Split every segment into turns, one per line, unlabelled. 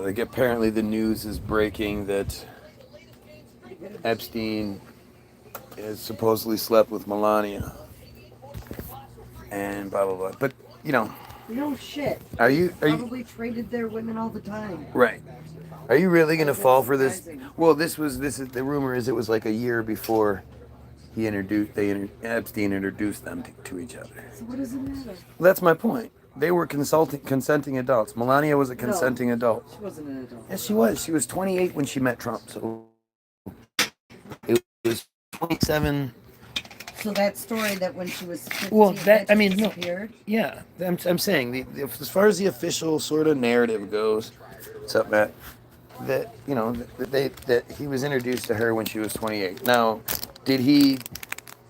Like, apparently the news is breaking that Epstein has supposedly slept with Melania and blah blah blah. But you know,
No shit.
are
They
you
probably traded their women all the time.
right? Are you really
Why
gonna
is that
fall for this?
surprising?
Well, this is the rumor is it was like a year before Epstein introduced them to each other.
So what does it matter?
That's my point. They were consenting adults. Melania was a
No,
consenting adult.
she wasn't an adult.
Yes, she was. She was 28 when she met Trump. So it was 27.
So that story that when she was 15,
Well,
that
I
just
mean, no,
disappeared?
yeah. I'm saying as far as the official sort of narrative goes, what's up, Matt? That that he was introduced to her when she was 28. Now, did he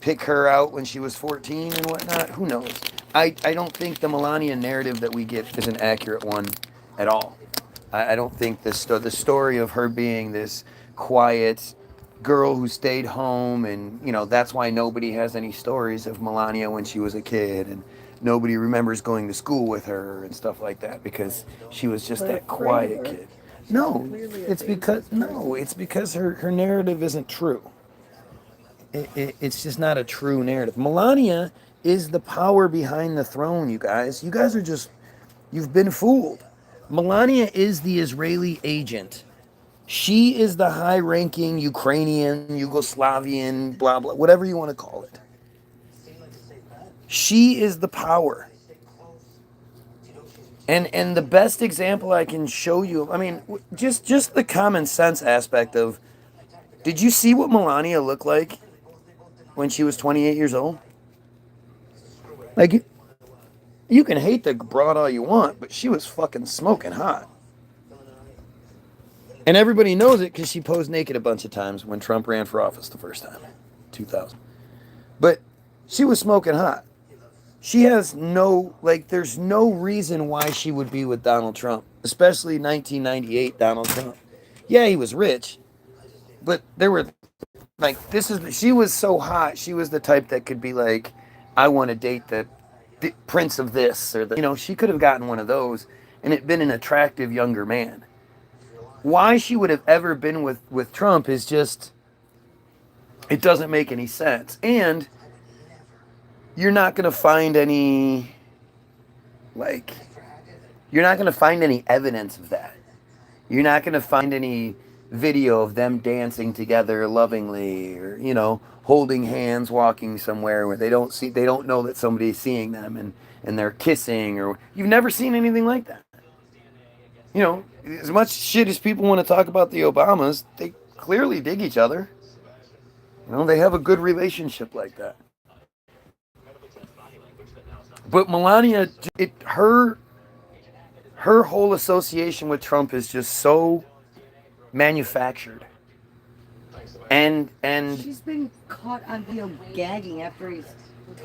pick her out when she was 14 and whatnot? Who knows? I don't think the Melania narrative that we get is an accurate one at all. I don't think the story of her being this quiet girl who stayed home, and that's why nobody has any stories of Melania when she was a kid, and nobody remembers going to school with her and stuff like that because she was just
They're
that
afraid of
quiet
her.
kid.
She's
No,
clearly a
it's
dangerous
because no,
person.
it's because her narrative isn't true. It's just not a true narrative. Melania is the power behind the throne, you guys. You guys are just, you've been fooled. Melania is the Israeli agent. She is the high ranking Ukrainian, Yugoslavian, blah, blah, whatever you want to call it. She is the power. And the best example I can show you, I mean, just the common sense aspect of, did you see what Melania looked like when she was 28 years old? Like, you can hate the broad all you want, but she was fucking smoking hot. And everybody knows it because she posed naked a bunch of times when Trump ran for office the first time, 2000. But she was smoking hot. She has there's no reason why she would be with Donald Trump, especially 1998 Donald Trump. Yeah, he was rich, but there were, she was so hot, she was the type that could be like, I want to date the prince of this, or she could have gotten one of those and it been an attractive younger man. Why she would have ever been with Trump is just, it doesn't make any sense. And you're not going to find any, like, you're not going to find any evidence of that. You're not going to find any video of them dancing together lovingly, or holding hands walking somewhere where they don't know that somebody's seeing them, and they're kissing, or you've never seen anything like that. As much shit as people want to talk about the Obamas, they clearly dig each other. They have a good relationship like that. But Melania, her whole association with Trump is just so manufactured. And
She's been caught on video gagging after he's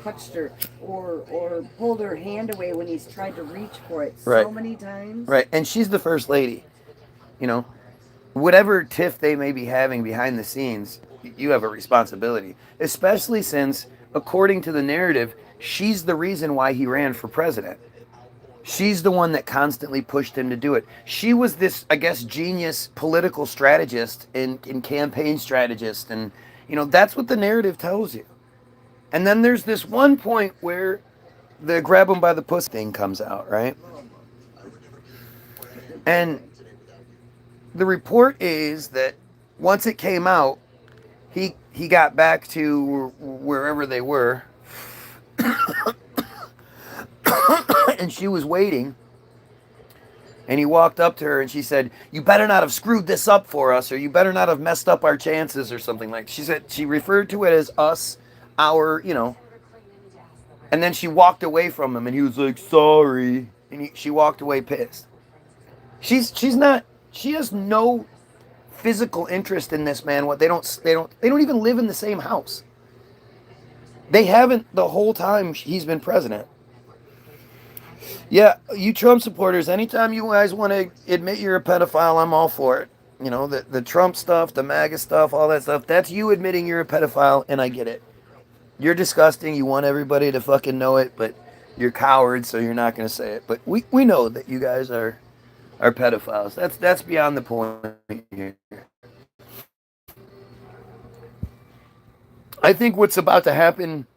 touched her or pulled her hand away when he's tried to reach for it
right,
so many times.
right, and she's the first lady. You know, whatever tiff they may be having behind the scenes, you have a responsibility, especially since, according to the narrative, she's the reason why he ran for president. She's the one that constantly pushed him to do it. She was this, I guess, genius political strategist and campaign strategist. And, that's what the narrative tells you. And then there's this one point where the grab him by the pussy thing comes out, right? And the report is that once it came out, he got back to wherever they were, and she was waiting. And he walked up to her and she said, "You better not have screwed this up for us, or you better not have messed up our chances," or something like that. She said, she referred to it as us, our, and then she walked away from him and he was like, "Sorry." And she walked away pissed. She's not, she has no physical interest in this man. They don't even live in the same house. They haven't the whole time he's been president. Yeah, you Trump supporters, anytime you guys want to admit you're a pedophile, I'm all for it. The Trump stuff, the MAGA stuff, all that stuff, that's you admitting you're a pedophile, and I get it. You're disgusting. You want everybody to fucking know it, but you're cowards, so you're not going to say it. But we know that you guys are are pedophiles. That's beyond the point here. I think what's about to happen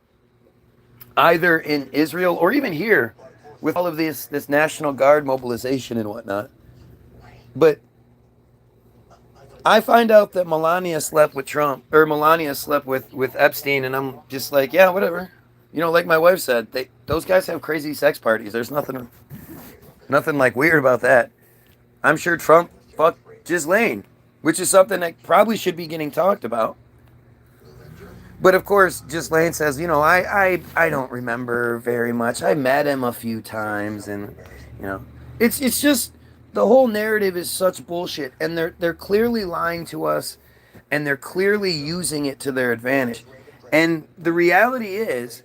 either in Israel or even here with all of this National Guard mobilization and whatnot. But I find out that Melania slept with Trump, or Melania slept with Epstein, and I'm just like, yeah, whatever. You know, like my wife said, those guys have crazy sex parties. There's nothing like weird about that. I'm sure Trump fucked Ghislaine, which is something that probably should be getting talked about. But of course, Ghislaine says, you know, I don't remember very much. I met him a few times, and you know, it's just the whole narrative is such bullshit, and they're clearly lying to us, and they're clearly using it to their advantage. And the reality is,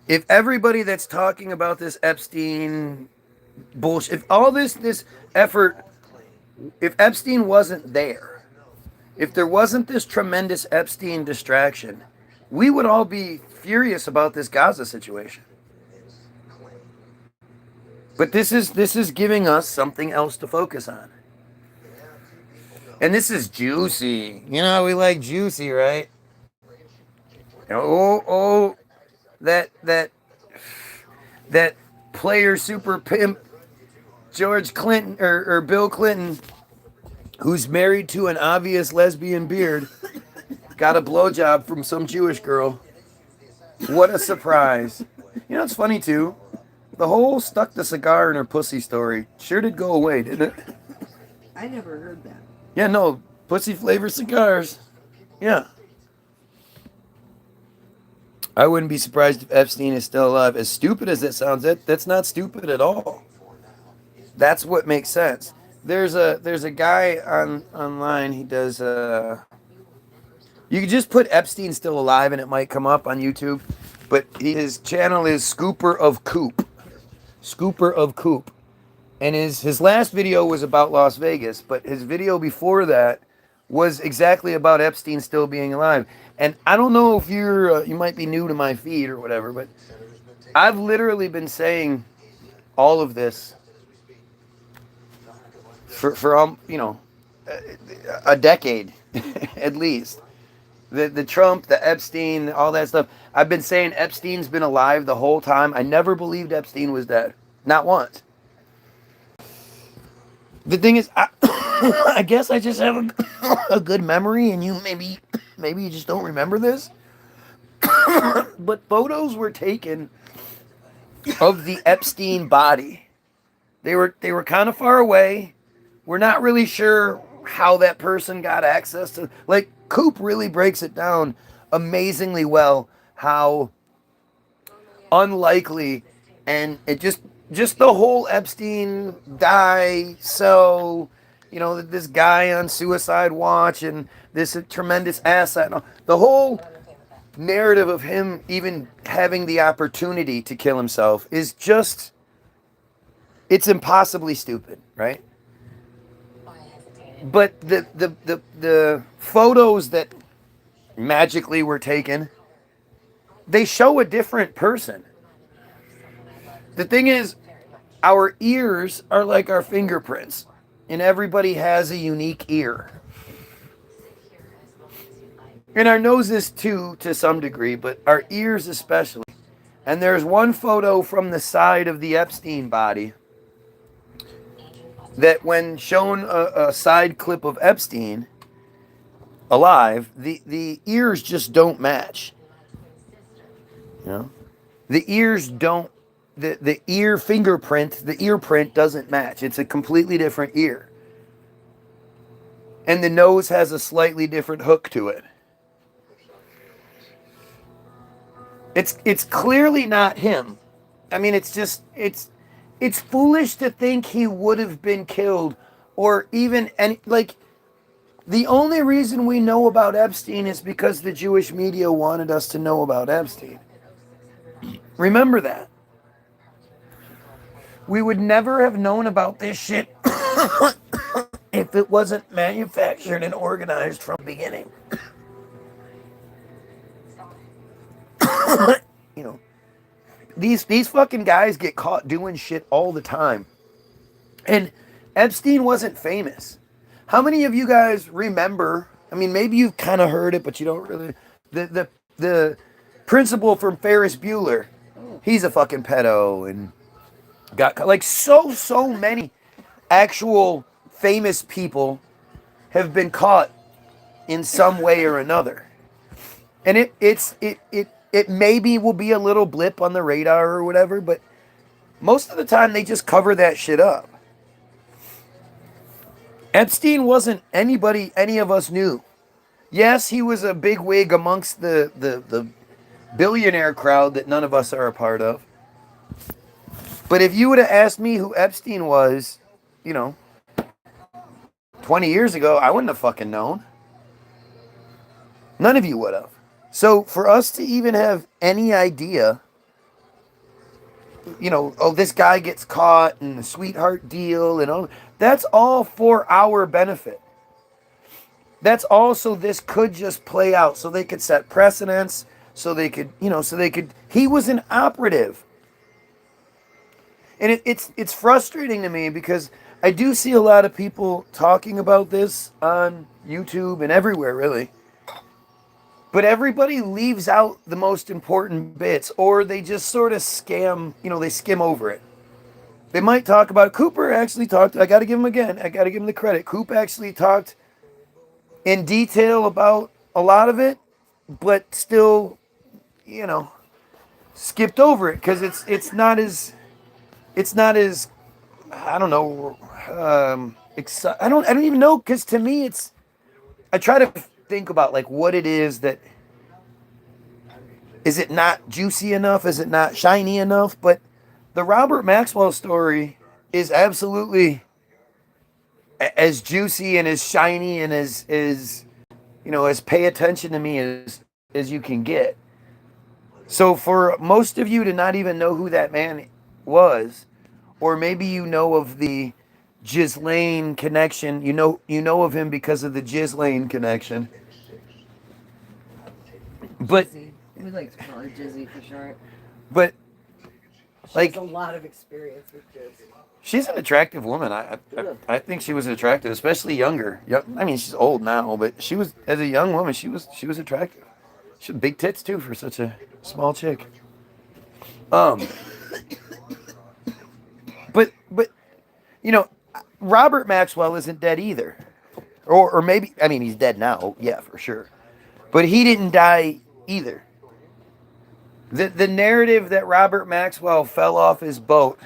if everybody that's talking about this Epstein bullshit, if all this effort, if Epstein wasn't there, if there wasn't this tremendous Epstein distraction, we would all be furious about this Gaza situation. But this is giving us something else to focus on. And this is juicy. You know, we like juicy, right? Oh, that player super pimp George Clinton or Bill Clinton, who's married to an obvious lesbian beard, got a blowjob from some Jewish girl. What a surprise. You know, it's funny too. The whole stuck the cigar in her pussy story sure did go away, didn't it?
I never heard that.
Yeah, no, pussy flavored cigars. Yeah. I wouldn't be surprised if Epstein is still alive. As stupid as that sounds, that's not stupid at all. That's what makes sense. There's a guy online. He does. You can just put Epstein still alive, and it might come up on YouTube. But his channel is Scooper of Coop. Scooper of Coop, and his last video was about Las Vegas. But his video before that was exactly about Epstein still being alive. And I don't know if you might be new to my feed or whatever, but I've literally been saying all of this for you know, a decade at least. The Trump, the Epstein, all that stuff. I've been saying Epstein's been alive the whole time. I never believed Epstein was dead, not once. The thing is, I guess I just have a good memory, and you maybe you just don't remember this. But photos were taken of the Epstein body. They were kind of far away. We're not really sure how that person got access to. Like, Coop really breaks it down amazingly well how unlikely, and it just the whole Epstein die. So, you know, this guy on suicide watch and this tremendous asset. The whole narrative of him even having the opportunity to kill himself is just, it's impossibly stupid, right? But the photos that magically were taken, they show a different person. The thing is, our ears are like our fingerprints, and everybody has a unique ear. And our noses too, to some degree, but our ears especially. And there's one photo from the side of the Epstein body that, when shown a side clip of Epstein alive, the ears just don't match. You know? The ears don't, the ear fingerprint, the ear print doesn't match. It's a completely different ear. And the nose has a slightly different hook to it. It's clearly not him. I mean, it's foolish to think he would have been killed, or even any, like, the only reason we know about Epstein is because the Jewish media wanted us to know about Epstein. Remember that. We would never have known about this shit if it wasn't manufactured and organized from the beginning. You know, these fucking guys get caught doing shit all the time. And Epstein wasn't famous. How many of you guys remember? I mean, maybe you've kind of heard it, but you don't really. The principal from Ferris Bueller, he's a fucking pedo and got like so many actual famous people have been caught in some way or another. And it maybe will be a little blip on the radar or whatever, but most of the time they just cover that shit up. Epstein wasn't anybody any of us knew. Yes, he was a big wig amongst the billionaire crowd that none of us are a part of. But if you would have asked me who Epstein was, 20 years ago, I wouldn't have fucking known. None of you would have. So for us to even have any idea, this guy gets caught and the sweetheart deal and all, that's all for our benefit. That's also this could just play out so they could set precedents, so they could, he was an operative. And it's frustrating to me because I do see a lot of people talking about this on YouTube and everywhere, really. But everybody leaves out the most important bits, or they just sort of they skim over it. They might talk about it. Cooper actually talked, I got to give him the credit. Coop actually talked in detail about a lot of it, but still, skipped over it because it's not as I don't know. I don't even know because to me I try to think about like what it is that is it not juicy enough? Is it not shiny enough? But the Robert Maxwell story is absolutely as juicy and as shiny and as pay attention to me as you can get. So for most of you to not even know who that man was, or maybe you know of the Ghislaine connection, you know of him because of the Ghislaine connection. But
we like to call her Jizzy for short.
But
she has a lot of experience with Jizzy.
She's an attractive woman. I think she was attractive, especially younger. I mean, she's old now, but she was as a young woman. She was attractive. She had big tits too for such a small chick. But Robert Maxwell isn't dead either, or maybe he's dead now. Yeah, for sure. But he didn't die either. The narrative that Robert Maxwell fell off his boat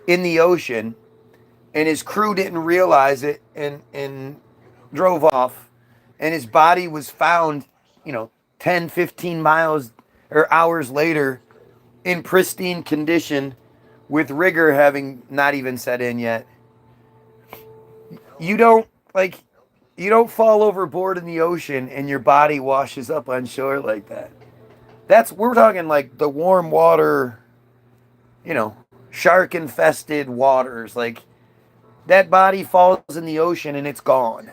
in the ocean and his crew didn't realize it and drove off, and his body was found 10 15 miles or hours later in pristine condition with rigor having not even set in yet. You don't fall overboard in the ocean and your body washes up on shore like that. We're talking like the warm water, shark infested waters. Like that body falls in the ocean and it's gone.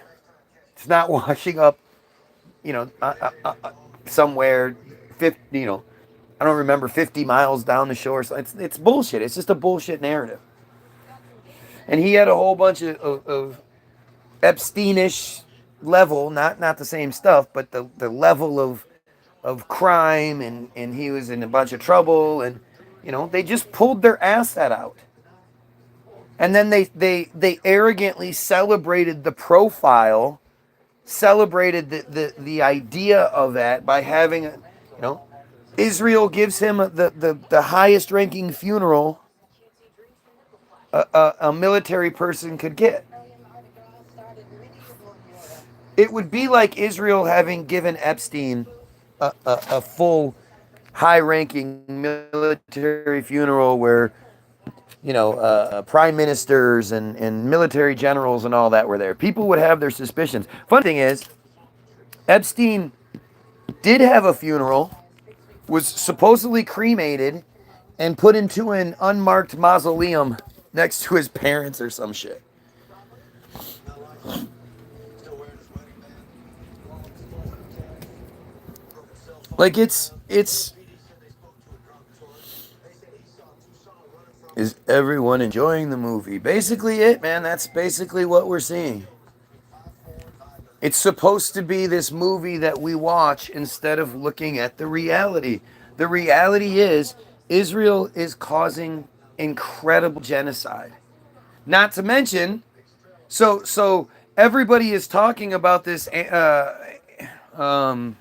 It's not washing up, somewhere 50, I don't remember 50 miles down the shore. So it's bullshit. It's just a bullshit narrative. And he had a whole bunch of Epsteinish level, not the same stuff, but the level of crime, and he was in a bunch of trouble, and they just pulled their asset out. And then they arrogantly celebrated the profile, celebrated the idea of that by having Israel gives him the highest ranking funeral a military person could get. It would be like Israel having given Epstein a full high-ranking military funeral where, prime ministers and military generals and all that were there. People would have their suspicions. Fun thing is, Epstein did have a funeral, was supposedly cremated, and put into an unmarked mausoleum next to his parents or some shit. Like it's Is everyone enjoying the movie? Basically it, man. That's basically what we're seeing. It's supposed to be this movie that we watch instead of looking at the reality. The reality is Israel is causing incredible genocide. Not to mention, so everybody is talking about this. Um,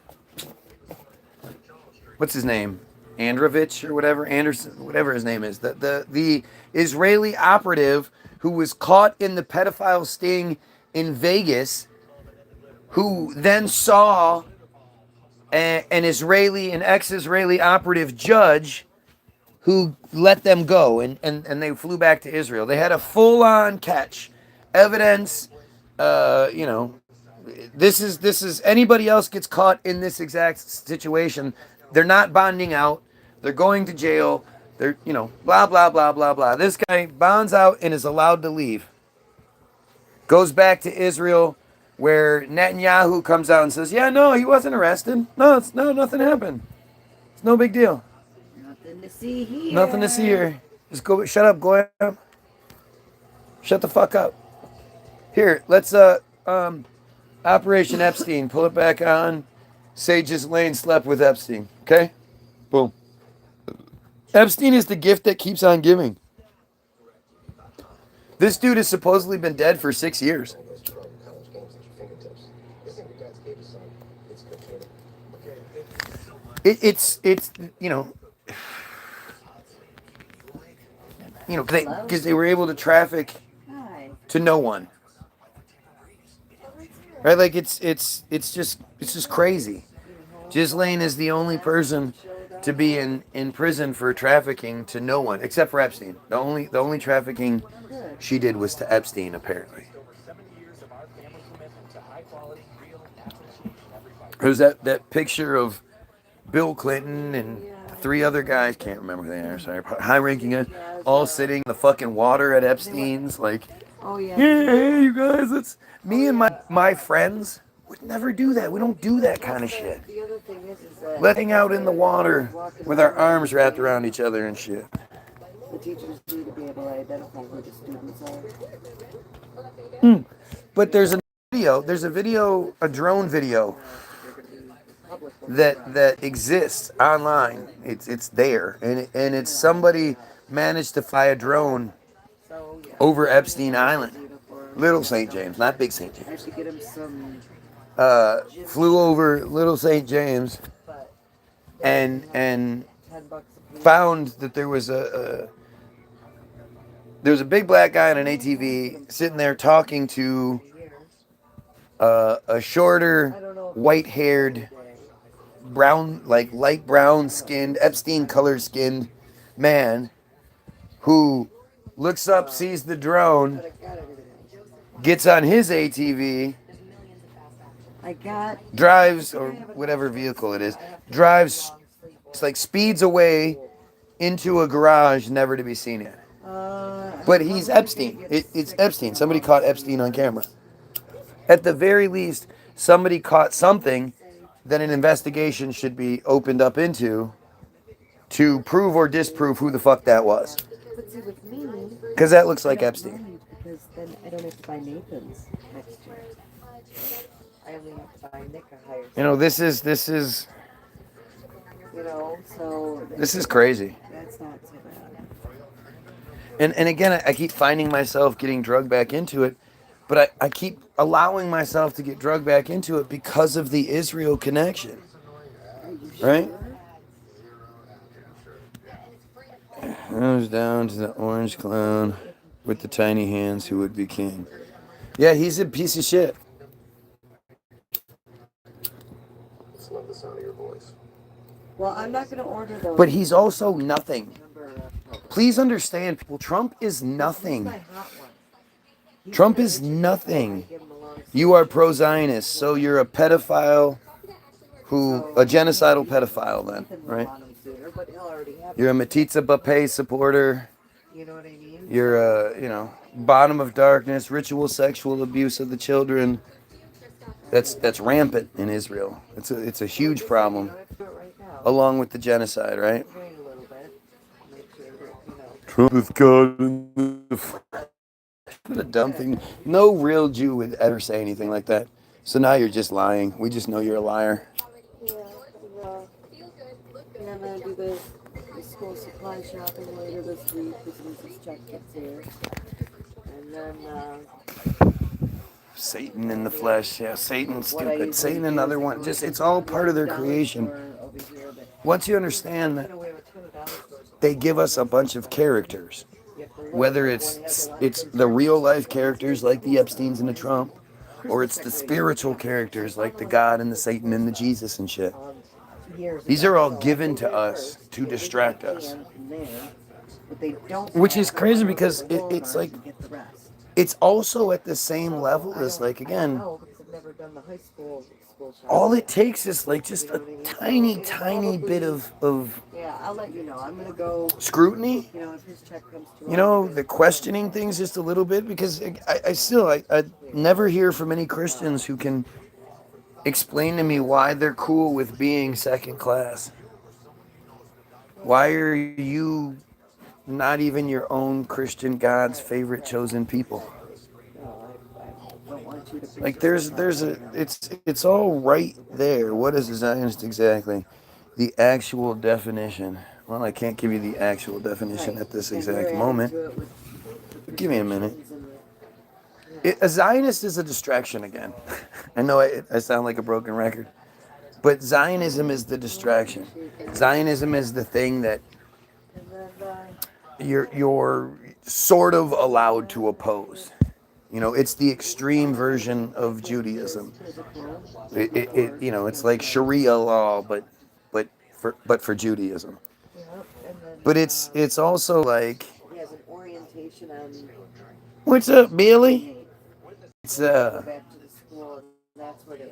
what's his name? Androvich or whatever, Anderson, whatever his name is. The Israeli operative who was caught in the pedophile sting in Vegas, who then saw an ex-Israeli operative judge who let them go, and they flew back to Israel. They had a full-on catch, evidence. You know, this is anybody else gets caught in this exact situation, they're not bonding out. They're going to jail. They're, blah blah blah blah blah. This guy bonds out and is allowed to leave. Goes back to Israel, where Netanyahu comes out and says, "Yeah, no, he wasn't arrested. No, nothing happened. It's no big deal.
Nothing to see here.
Nothing to see here. Just go. Shut up, Goyam. Shut the fuck up. Here, let's Operation Epstein. Pull it back on. Say Ghislaine slept with Epstein. Okay? Boom. Epstein is the gift that keeps on giving. This dude has supposedly been dead for 6 years. It's because they were able to traffic to no one. Right? Like it's just crazy. Ghislaine is the only person to be in prison for trafficking to no one except for Epstein. The only trafficking she did was to Epstein, apparently. There's that picture of Bill Clinton and 3 other guys, can't remember who they are, sorry, high-ranking guys, all sitting in the fucking water at Epstein's, like, yeah, hey, you guys, let's... Me and my friends would never do that. We don't do that kind of shit. Letting out in the water with our arms wrapped around each other and shit.
The teachers need to be able to identify who the students are.
But there's a video, a drone video that exists online. It's there, and it's somebody managed to fly a drone over Epstein Island, Little St. James, not Big St. James. Flew over Little St. James, and found that there was a big black guy on an ATV sitting there talking to a shorter, white-haired, brown, like light brown skinned, Epstein color skinned man who looks up, sees the drone, gets on his ATV, drives, or whatever vehicle it is, drives, it's like speeds away into a garage never to be seen again. But he's Epstein. It's Epstein. Somebody caught Epstein on camera. At the very least, somebody caught something that an investigation should be opened up into to prove or disprove who the fuck that was. Because that looks like Epstein.
Because then I don't have to buy Nathan's next year. I only have to buy Nick a higher.
This is
so
this is crazy.
That's not so bad.
And again, I keep finding myself getting drugged back into it, but I keep allowing myself to get drugged back into it because of the Israel connection. Right? Goes down to the orange clown with the tiny hands who would be king. Yeah, he's a piece of shit.
Love the sound of your voice.
Well, I'm not going to order those.
But he's also nothing. Please understand, people, Trump is nothing. Trump is nothing. You are pro-Zionist, so you're a pedophile a genocidal pedophile then, right? You're a Matitza Bapé supporter.
You know what I mean?
You're a, bottom of darkness, ritual sexual abuse of the children. That's rampant in Israel. It's a huge problem, along with the genocide, right? Trump is God in the flesh. What a dumb thing. No real Jew would ever say anything like that. So now you're just lying. We just know you're a liar.
Yeah, well, and I'm gonna do the school supply shopping later this week as soon as this check gets here. And then,
Satan in the flesh. Yeah, Satan's
what I
stupid.
usually
Satan,
do is
another
I
one.
go
Just,
to
it's all part of their
dollar
creation.
store over here, but
Once you understand that
get away with $2.
they give us a bunch of characters,
You have to look
whether
like one has a lot of
it's
kids
the
right
real
now.
life characters like the Epsteins and the Trump, or it's the spiritual characters like the God and the Satan and the Jesus and shit.
Years
These
ago.
are all
So I
given
go
to
there
us
first,
to
get
distract
what I
us.
can from there, but they don't
Which
have
is
to
crazy
go
because
to
it's
Walmart
like,
and get the rest.
it's also at the same level as like,
I don't
again,
know because I've never done the high school shopping.
all it takes is like
You
just
know
a
what I mean? So
tiny,
it'll
tiny bit
probably,
of
yeah, I'll let you know. I'm gonna go,
scrutiny.
you know, if his check comes through.
You know, the questioning things just a little bit, because I never hear from any Christians who can explain to me why they're cool with being second class. Why are you not even your own Christian God's favorite chosen people?
No, I don't want you to beat
Like
yourself
there's
up
a
right now.
it's all right there. What is a Zionist exactly? The actual definition. Well, I can't give you the actual definition
Right,
at this
because you're
exact
adding
moment.
to it with
Give me a minute.
restrictions and yeah.
A Zionist is a distraction again. I know I sound like a broken record, but Zionism is the distraction. Zionism is the thing that
And then,
you're sort of allowed to oppose. You know, it's the extreme version of Judaism.
physical,
You know, it's like Sharia law, but for Judaism.
yep, and then
But it's also like,
he has an orientation on
what's up, Billy?
28.
It's
Go back to the school, and that's where they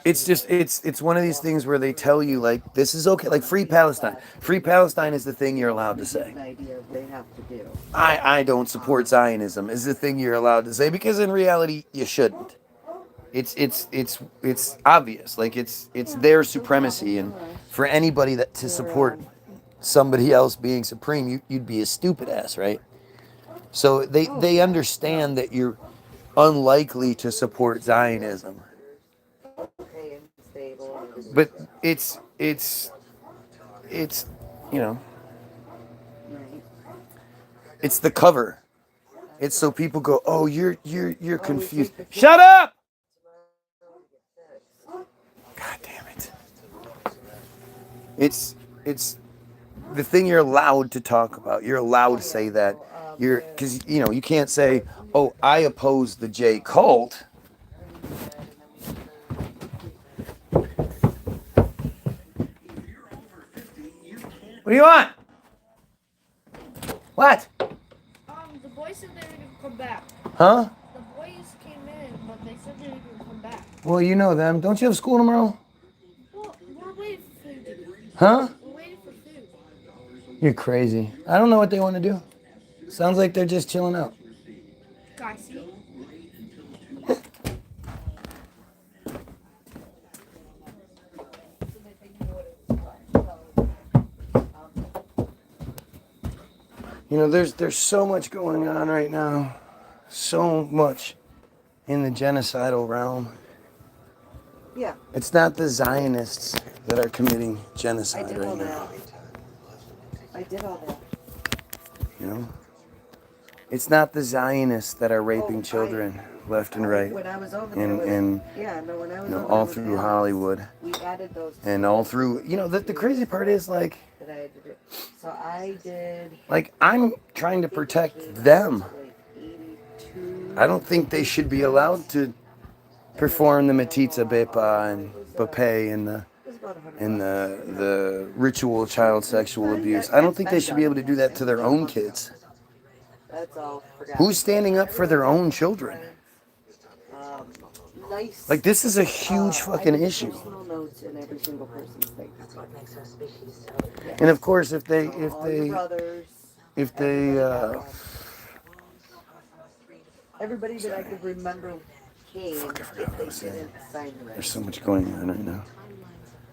it's
actually
just it's one of these things where they tell you like this is okay, like free Palestine. Free Palestine is the thing you're allowed to
give
say.
an idea of what they have to do.
I don't support Zionism is the thing you're allowed to say, because in reality you shouldn't. It's obvious, like it's their supremacy, and for anybody that to support somebody else being supreme, you'd be a stupid ass, right? So they understand that you're unlikely to support Zionism,
Okay, and stable and everything.
but it's you know,
Right.
it's the cover. It's so people go, oh, you're confused.
take the
Shut up! God damn it! It's the thing you're allowed to talk about. You're allowed to say that. Because you know you can't say, oh, I oppose the J cult. What do you want? What?
The boys said they were gonna come back.
Huh?
The boys came in, but they said they were gonna come back.
Well, you know them. Don't you have school tomorrow?
Well, we're waiting for food.
Huh?
We're waiting for food.
You're crazy. I don't know what they want to do. Sounds like they're just chilling out.
Guys, see?
You know, there's so much going on right now. So much in the genocidal realm.
Yeah,
It's not the Zionists that are committing
I
genocide
did all
right now.
that. I did all that.
You know? It's not the Zionists that are raping children left and right.
When I was over
And-
there,
and,
yeah, no, when I was
You know,
over
all
there with
through
Alex,
Hollywood.
we added those
And all through, you know, the crazy part is like
that I had to do. So I did.
I'm trying to protect them.
Like 82.
I don't think they should be allowed to perform the Matitza Bepa and Bape and
It was about 100
and
bucks.
the ritual child sexual abuse. I don't think they should be able to do that to their own kids.
That's all. Forgot.
Who's standing up for their own children?
Um, nice.
Like, this is a huge fucking
I did
issue.
personal notes in every single person's thing.
And of course, if
All your brothers. Everybody that I could remember came.
Fuck, I forgot what I
They
was saying.
didn't sign the
There's
rest.
so much going on right now.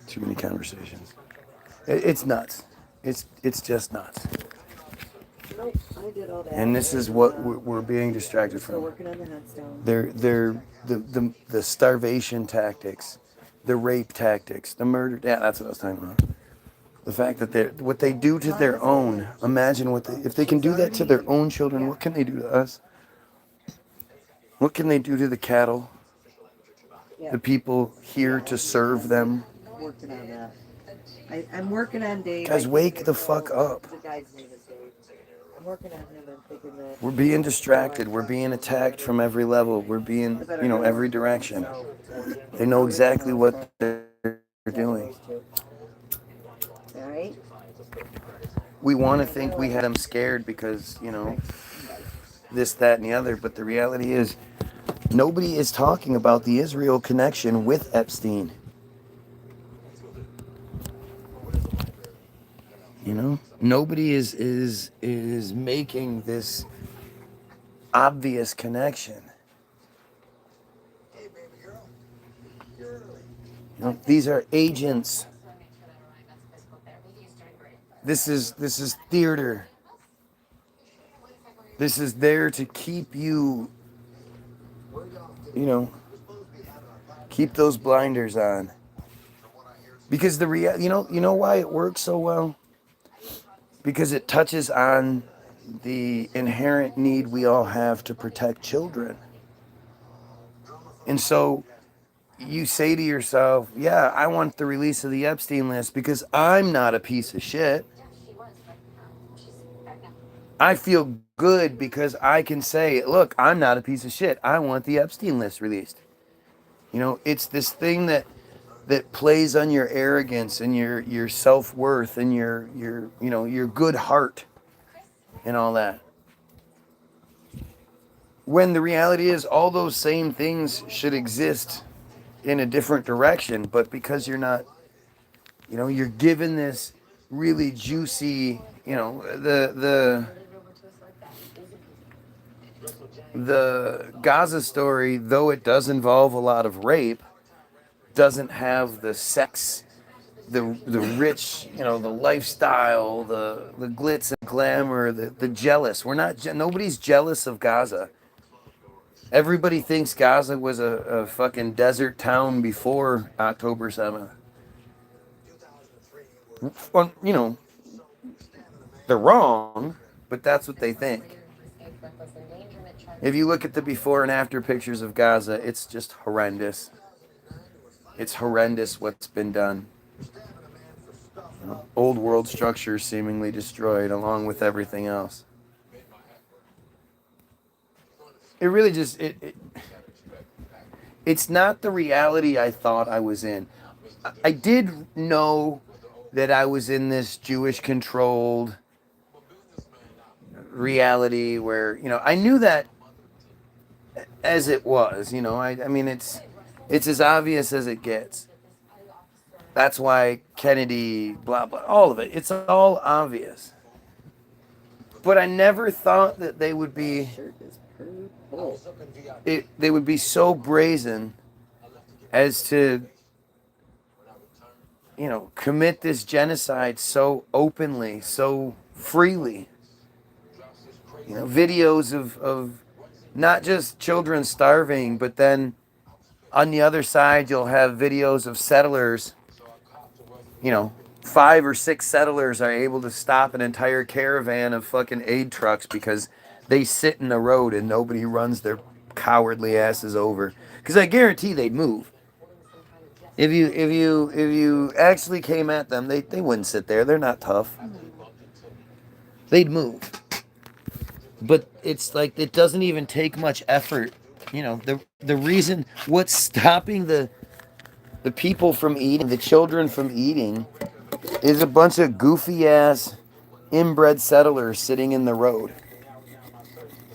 Too many conversations. It's nuts. It's just nuts.
Nope, I did all that.
And this is what we're being distracted
Still
from.
working on the headstone.
They're the starvation tactics, the rape tactics, the murder. Yeah, that's what I was talking about. The fact that they what they do to their own. Imagine what they if they can do that to their own children. What can they do to us? What can they do to the cattle?
Yeah,
The people here to serve them.
working on that. I'm working on Dave.
Guys, wake the fuck up.
The guy's name is Dave. I'm working on him and thinking that.
We're being distracted. We're being attacked from every level. We're being, every direction. They know exactly what they're doing.
All right.
We want to think we had them scared because, this, that, and the other. But the reality is, nobody is talking about the Israel connection with Epstein. Nobody is making this obvious connection. These are agents. This is theater. This is there to keep you, keep those blinders on. Because the you know why it works so well? Because it touches on the inherent need we all have to protect children. And so you say to yourself, yeah, I want the release of the Epstein list because I'm not a piece of shit. I feel good because I can say, look, I'm not a piece of shit. I want the Epstein list released. It's this thing that plays on your arrogance and your self-worth and your good heart and all that. When the reality is all those same things should exist in a different direction, but because you're not, you're given this really juicy, the Gaza story, though it does involve a lot of rape, doesn't have the sex, the rich, the lifestyle, the glitz and glamour, the jealous. Nobody's jealous of Gaza. Everybody thinks Gaza was a fucking desert town before October 7th. Well, they're wrong, but that's what they think. If you look at the before and after pictures of Gaza, it's just horrendous. It's horrendous what's been done. Old world structures seemingly destroyed along with everything else. It really just, it's not the reality I thought I was in. I did know that I was in this Jewish controlled reality where, I knew that as it was, I mean, it's as obvious as it gets. That's why Kennedy, blah, blah, all of it. It's all obvious. But I never thought that they would be, they would be so brazen as to, commit this genocide so openly, so freely. Videos of not just children starving, but then on the other side, you'll have videos of settlers. 5 or 6 settlers are able to stop an entire caravan of fucking aid trucks because they sit in the road and nobody runs their cowardly asses over. Because I guarantee they'd move. If you actually came at them, they wouldn't sit there. They're not tough. They'd move. But it's like it doesn't even take much effort. The reason what's stopping the people from eating, the children from eating, is a bunch of goofy ass inbred settlers sitting in the road.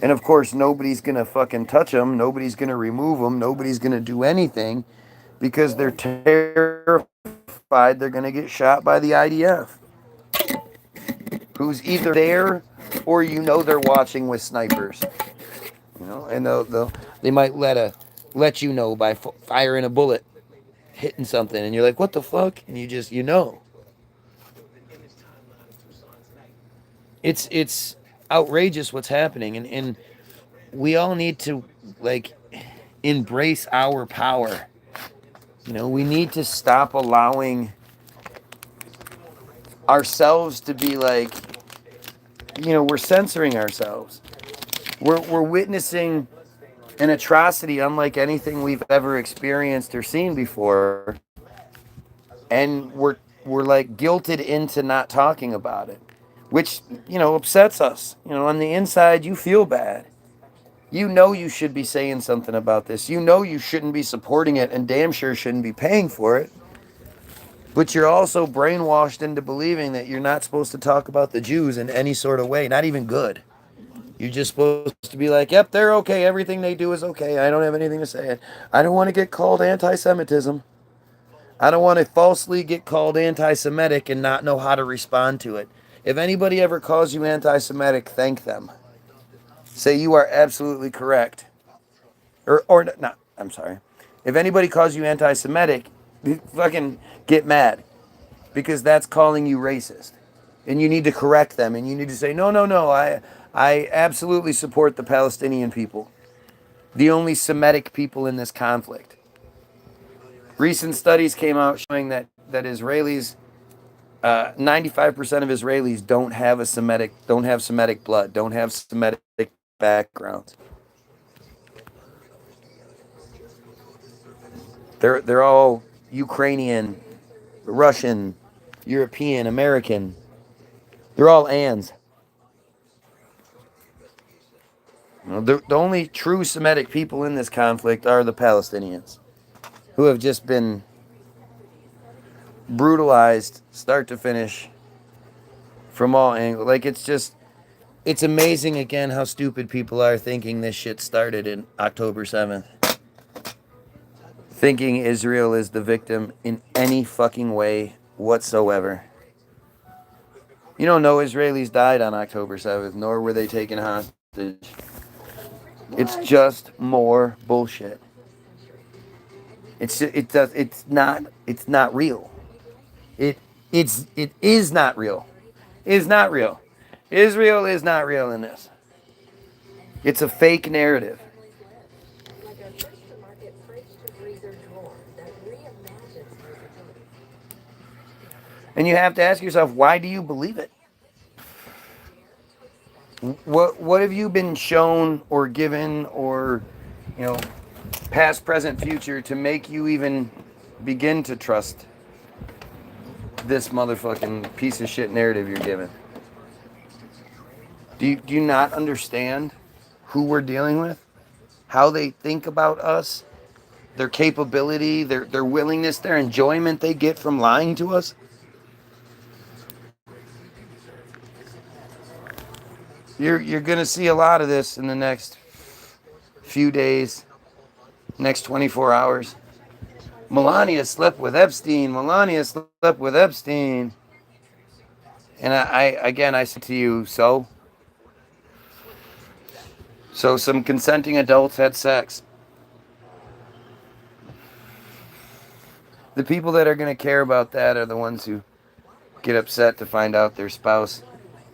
And of course, nobody's gonna fucking touch them. Nobody's gonna remove them. Nobody's gonna do anything because they're terrified they're gonna get shot by the IDF, who's either there or they're watching with snipers. And they might let you know by firing a bullet, hitting something, and you're like, what the fuck? And you just, It's outrageous what's happening, and we all need to like embrace our power. We need to stop allowing ourselves to be like, we're censoring ourselves. We're witnessing an atrocity unlike anything we've ever experienced or seen before, and we're like guilted into not talking about it, which upsets us. On the inside, you feel bad. You should be saying something about this. You shouldn't be supporting it, and damn sure shouldn't be paying for it. But you're also brainwashed into believing that you're not supposed to talk about the Jews in any sort of way, not even good. You're just supposed to be like, yep, they're okay. Everything they do is okay. I don't have anything to say. I don't want to get called anti-Semitism. I don't want to falsely get called anti-Semitic and not know how to respond to it. If anybody ever calls you anti-Semitic, thank them. Say you are absolutely correct. Or not, I'm sorry. If anybody calls you anti-Semitic, fucking get mad. Because that's calling you racist. And you need to correct them. And you need to say, no, no, no, I absolutely support the Palestinian people. The only Semitic people in this conflict. Recent studies came out showing that Israelis, 95% of Israelis don't have Semitic blood, don't have Semitic backgrounds. They're all Ukrainian, Russian, European, American. They're all Ans. The only true Semitic people in this conflict are the Palestinians, who have just been brutalized start to finish from all angles. Like, it's amazing again how stupid people are thinking this shit started in October 7th. Thinking Israel is the victim in any fucking way whatsoever. No Israelis died on October 7th, nor were they taken hostage. It's just more bullshit. It's not real. It is not real. It's not real. Israel is not real in this. It's a fake narrative. And you have to ask yourself, why do you believe it? What have you been shown or given or, past, present, future to make you even begin to trust this motherfucking piece of shit narrative you're given? Do you not understand who we're dealing with? How they think about us? Their capability, their willingness, their enjoyment they get from lying to us? You're going to see a lot of this in the next few days, next 24 hours. Melania slept with Epstein. Melania slept with Epstein. And I said to you, so some consenting adults had sex. The people that are going to care about that are the ones who get upset to find out their spouse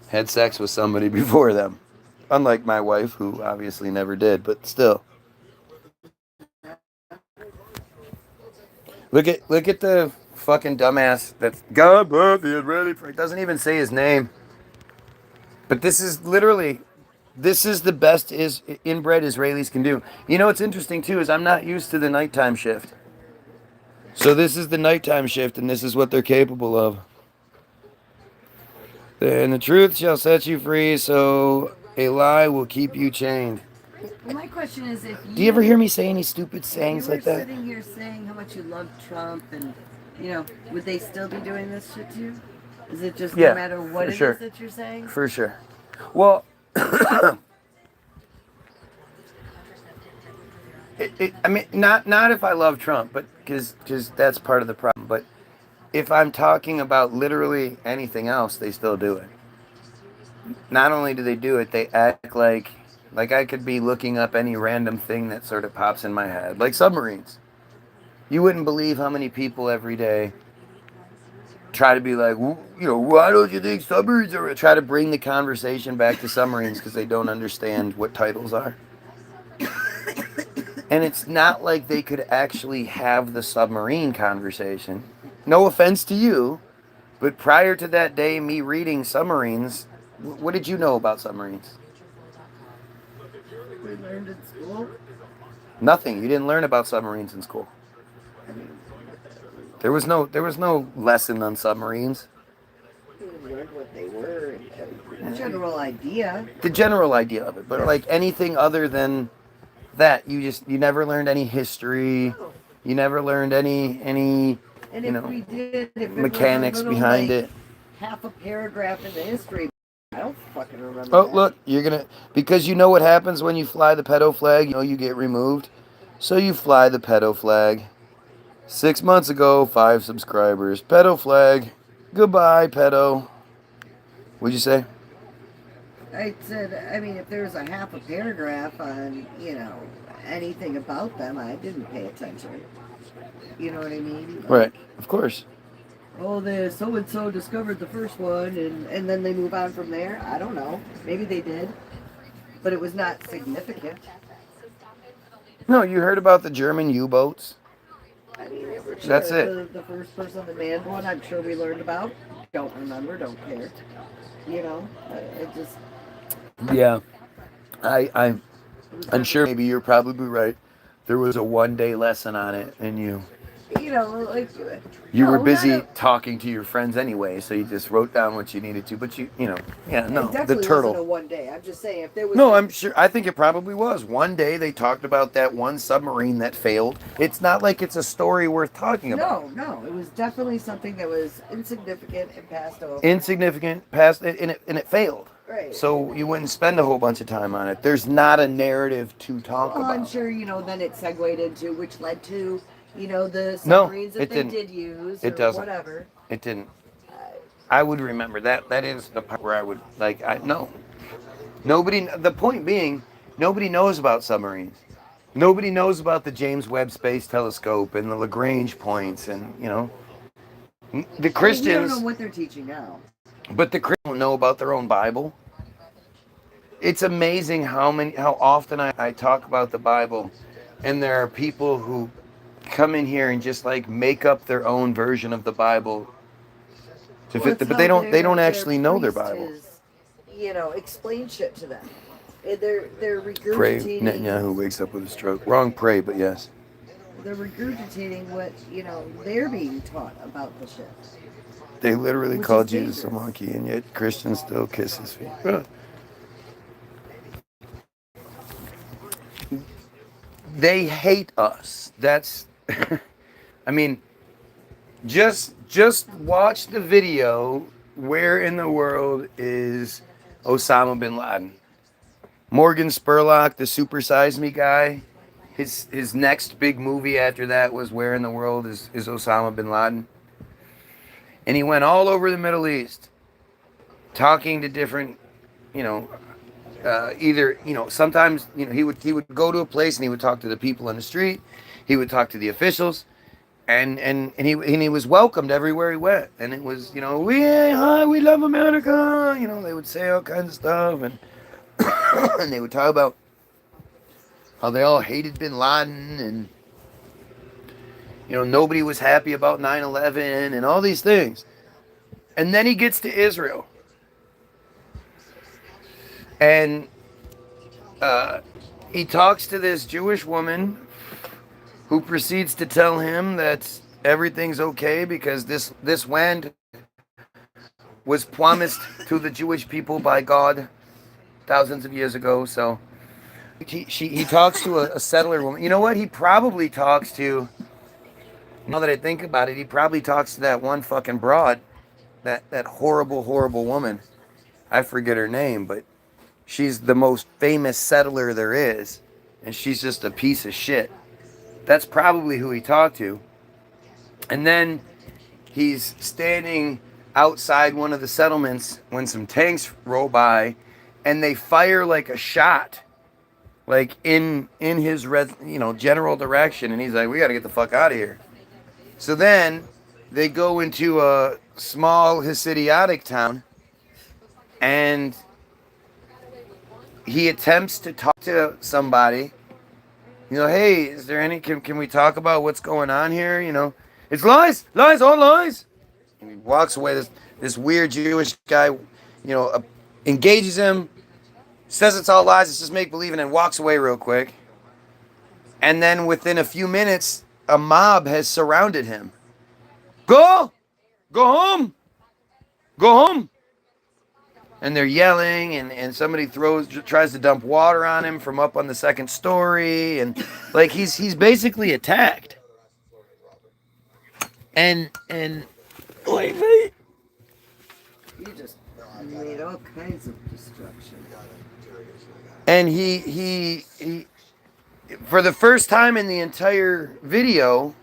had sex with somebody before them. Unlike my wife, who obviously never did, but still. Look at the fucking dumbass that's God bless the Israeli. It doesn't even say his name. But this is the best inbred Israelis can do. What's interesting too is I'm not used to the nighttime shift. So this is the nighttime shift, and this is what they're capable of. And the truth shall set you free, so a lie will keep you chained.
Well, my question is,
do you ever hear me say any stupid sayings like that?
If you were sitting here saying how much you love Trump, and would they still be doing this shit to you? Is it just no matter what it is that you're saying?
For sure. Well, I mean, not if I love Trump, but because that's part of the problem. But if I'm talking about literally anything else, they still do it. Not only do they do it, they act like I could be looking up any random thing that sort of pops in my head, like submarines. You wouldn't believe how many people every day try to be like, why don't you think submarines are? Try to bring the conversation back to submarines because they don't understand what titles are. And it's not like they could actually have the submarine conversation. No offense to you, but prior to that day, me reading submarines, what did you know about submarines?
We learned in school.
Nothing. You didn't learn about submarines in school. There was no lesson on submarines.
We learned what they were and the general idea.
The general idea of it, but like anything other than that, you never learned any history.
No.
You never learned any
And if we did, if
mechanics
it was
behind it.
half a paragraph in the history, I don't fucking remember.
Oh,
that.
look, because you know what happens when you fly the pedo flag, you get removed. So you fly the pedo flag. 6 months ago, 5 subscribers. Pedo flag. Goodbye, pedo. What'd you say?
I said, I mean, if there was a half a paragraph on, anything about them, I didn't pay attention. You know what I mean? Like,
Right, of course.
oh, the so-and-so discovered the first one, and then they move on from there. I don't know. Maybe they did. But it was not significant.
No, you heard about the German U-boats?
I mean, sure,
That's it.
The first person that manned one, I'm sure we learned about. Don't remember, don't care. I just...
Yeah. I'm sure maybe you're probably right. There was a one-day lesson on it, and you were busy talking to your friends anyway, so you just wrote down what you needed to. But the turtle.
Wasn't a one day. I'm just saying if there was.
No, I'm sure. I think it probably was. One day they talked about that one submarine that failed. It's not like it's a story worth talking about.
No, it was definitely something that was insignificant and passed over.
And it failed.
Right.
So you wouldn't spend a whole bunch of time on it. There's not a narrative to talk about.
I'm sure then it segued into which led to the submarines that they did use.
It doesn't.
Whatever.
It didn't. I would remember that. That is the part where I would no. Nobody. The point being, nobody knows about submarines. Nobody knows about the James Webb Space Telescope and the Lagrange points, and the Christians.
I don't know what they're teaching now.
But the Christians don't know about their own Bible. It's amazing how often I talk about the Bible, and there are people who come in here and just make up their own version of the Bible to fit but they don't actually know their Bible.
Explain shit to them. They're regurgitating.
Pray Netanyahu wakes up with a stroke. Wrong pray, but yes.
They're regurgitating what they're being taught about the shit.
They literally call Jesus a monkey, and yet Christians still kiss his feet. They hate us. That's, I mean, just watch the video. Where in the world is Osama bin Laden? Morgan Spurlock, the Super Size Me guy. His next big movie after that was Where in the World is Osama bin Laden? And he went all over the Middle East, talking to different, sometimes, he would go to a place and he would talk to the people on the street. He would talk to the officials, and he was welcomed everywhere he went. And it was, we love America. They would say all kinds of stuff, and and they would talk about how they all hated bin Laden, and nobody was happy about 9/11 and all these things. And then he gets to Israel. And he talks to this Jewish woman who proceeds to tell him that everything's okay because this land was promised to the Jewish people by God thousands of years ago. So he talks to a settler woman. You know what? He probably talks to... Now that I think about it, he probably talks to that one fucking broad, that horrible, horrible woman. I forget her name, but she's the most famous settler there is, and she's just a piece of shit. That's probably who he talked to. And then he's standing outside one of the settlements when some tanks roll by, and they fire like a shot, like in his general direction, and he's like, we got to get the fuck out of here. So then they go into small Hasidic town, and he attempts to talk to somebody. Hey, is there any? Can we talk about what's going on here? It's lies, lies, all lies. And he walks away. This weird Jewish guy, engages him, says it's all lies, it's just make believe, and then walks away real quick. And then within a few minutes, a mob has surrounded him. Go home, go home. And they're yelling, and somebody tries to dump water on him from up on the second story, and like he's basically attacked. And like
You just made all kinds of destruction.
and he for the first time in the entire video,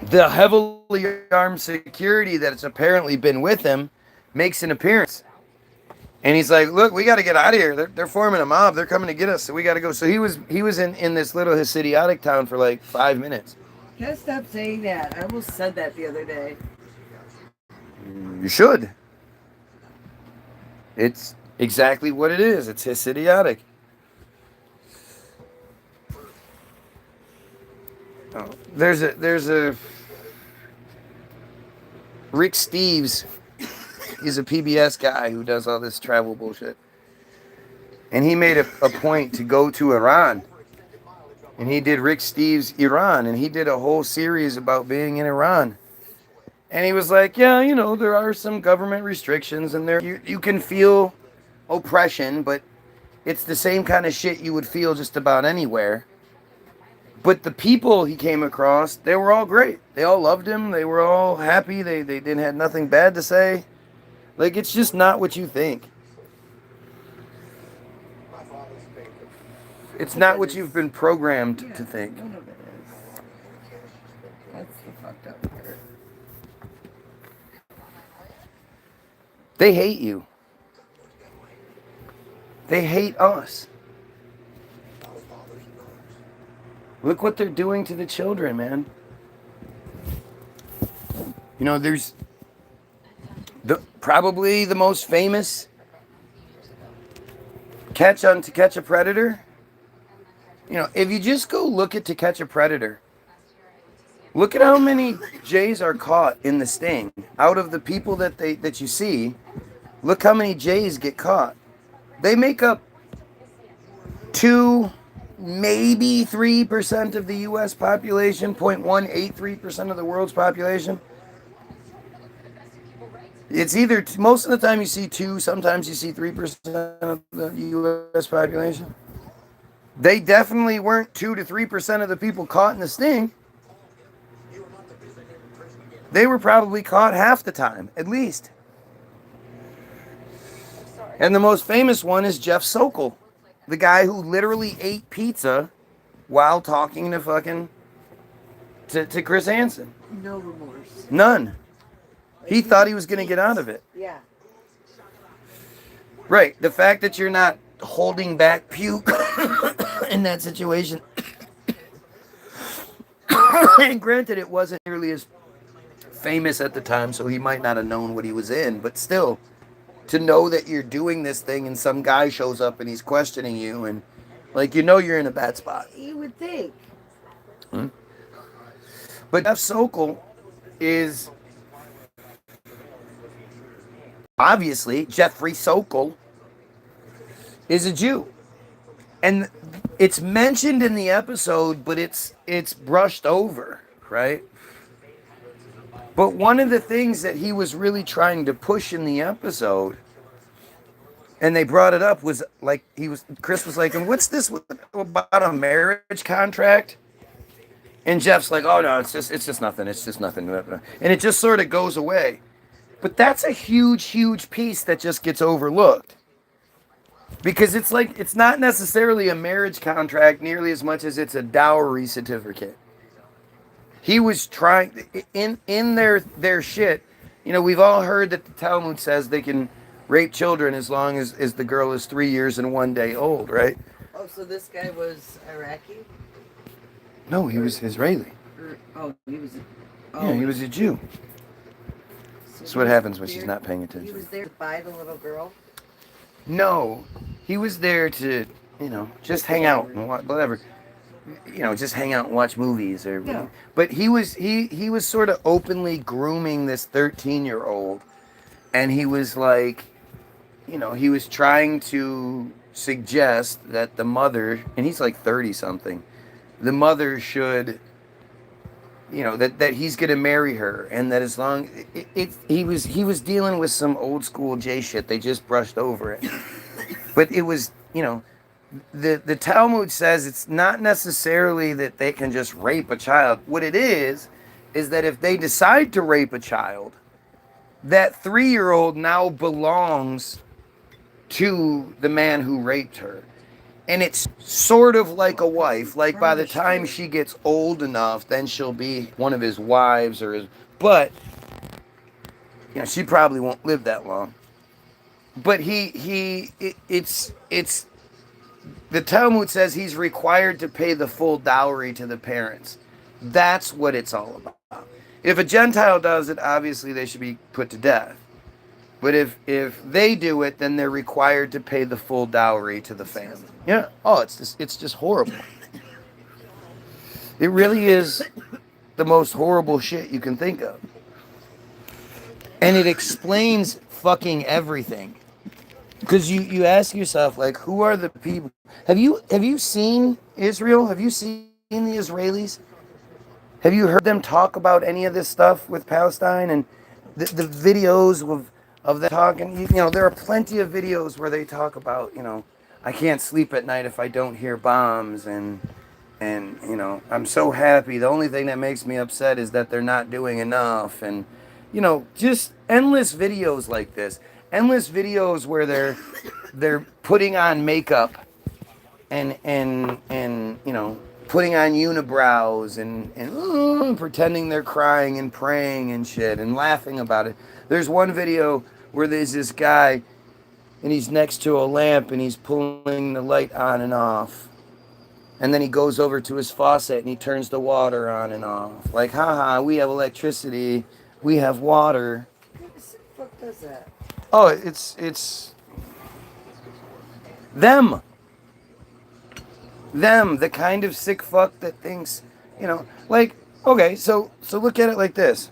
the heavily armed security that's apparently been with him makes an appearance. And he's like, look, we got to get out of here. They're forming a mob. They're coming to get us. So we got to go. So he was in this little Hasidic town for like 5 minutes.
Can't stop saying that. I almost said that the other day.
You should. It's exactly what it is. It's Hasidic. Oh, there's a Rick Steves. He's a PBS guy who does all this travel bullshit. And he made a point to go to Iran. And he did Rick Steves Iran. And he did a whole series about being in Iran. And he was like, yeah, there are some government restrictions. And you can feel oppression. But it's the same kind of shit you would feel just about anywhere. But the people he came across, they were all great. They all loved him. They were all happy. They didn't have nothing bad to say. Like, it's just not what you think. It's not what you've been programmed to think.
None of it is. That's the fucked up part.
They hate you. They hate us. Look what they're doing to the children, man. There's probably the most famous catch on To Catch a Predator. If you just go look at To Catch a Predator, look at how many jays are caught in the sting. Out of the people that you see, look how many jays get caught. They make up 2, maybe 3% of the U.S. population, 0.183% of the world's population. It's either, most of the time you see 2, sometimes you see 3% of the U.S. population. They definitely weren't 2 to 3% of the people caught in the sting. They were probably caught half the time, at least. And the most famous one is Jeff Sokol, the guy who literally ate pizza while talking to Chris Hansen.
No remorse.
None. He thought he was going to get out of it.
Yeah.
Right. The fact that you're not holding back puke in that situation. And granted, it wasn't nearly as famous at the time, so he might not have known what he was in. But still, to know that you're doing this thing and some guy shows up and he's questioning you and, you're in a bad spot.
You would think.
But Jeff Sokol is... Obviously, Jeffrey Sokol is a Jew. And it's mentioned in the episode, but it's brushed over, right? But one of the things that he was really trying to push in the episode, and they brought it up, was Chris was like, and what's this about a marriage contract? And Jeff's like, oh no, it's just nothing. It's just nothing. And it just sort of goes away. But that's a huge, huge piece that just gets overlooked. Because it's not necessarily a marriage contract nearly as much as it's a dowry certificate. He was trying, in their shit, we've all heard that the Talmud says they can rape children as long as the girl is 3 years and 1 day old, right?
Oh, so this guy was Iraqi?
No, he was Israeli.
Oh, he was.
Yeah, he was a Jew.
So
That's
he
what
was
happens when she's
there-
not paying
He
attention.
was there to buy the little girl.
No, he was there to, just hang out and watch, whatever. Just hang out and watch movies or.
Yeah.
But he was sort of openly grooming this 13-year-old, and he was like, he was trying to suggest that the mother, and he's like 30 something, the mother should, that he's gonna marry her, and that as long he was dealing with some old school J shit. They just brushed over it, but it was, the Talmud says it's not necessarily that they can just rape a child. What it is that if they decide to rape a child, that 3-year-old now belongs to the man who raped her. And it's sort of like a wife. Like by the time she gets old enough, then she'll be one of his wives or his. But she probably won't live that long. But it's the Talmud says he's required to pay the full dowry to the parents. That's what it's all about. If a Gentile does it, obviously they should be put to death. But if they do it, then they're required to pay the full dowry to the family. Yeah. Oh, it's just horrible. It really is the most horrible shit you can think of. And it explains fucking everything. Because you ask yourself, like, who are the people? Have you seen Israel? Have you seen the Israelis? Have you heard them talk about any of this stuff with Palestine and the videos of them talking? There are plenty of videos where they talk about, I can't sleep at night if I don't hear bombs, and I'm so happy. The only thing that makes me upset is that they're not doing enough, and just endless videos like this. Endless videos where they're putting on makeup and putting on unibrows and pretending they're crying and praying and shit and laughing about it. There's one video where there's this guy and he's next to a lamp and he's pulling the light on and off. And then he goes over to his faucet and he turns the water on and off. Like, haha, we have electricity, we have water.
What the fuck does that?
Oh, it's them. Them, the kind of sick fuck that thinks, like, okay, so look at it like this.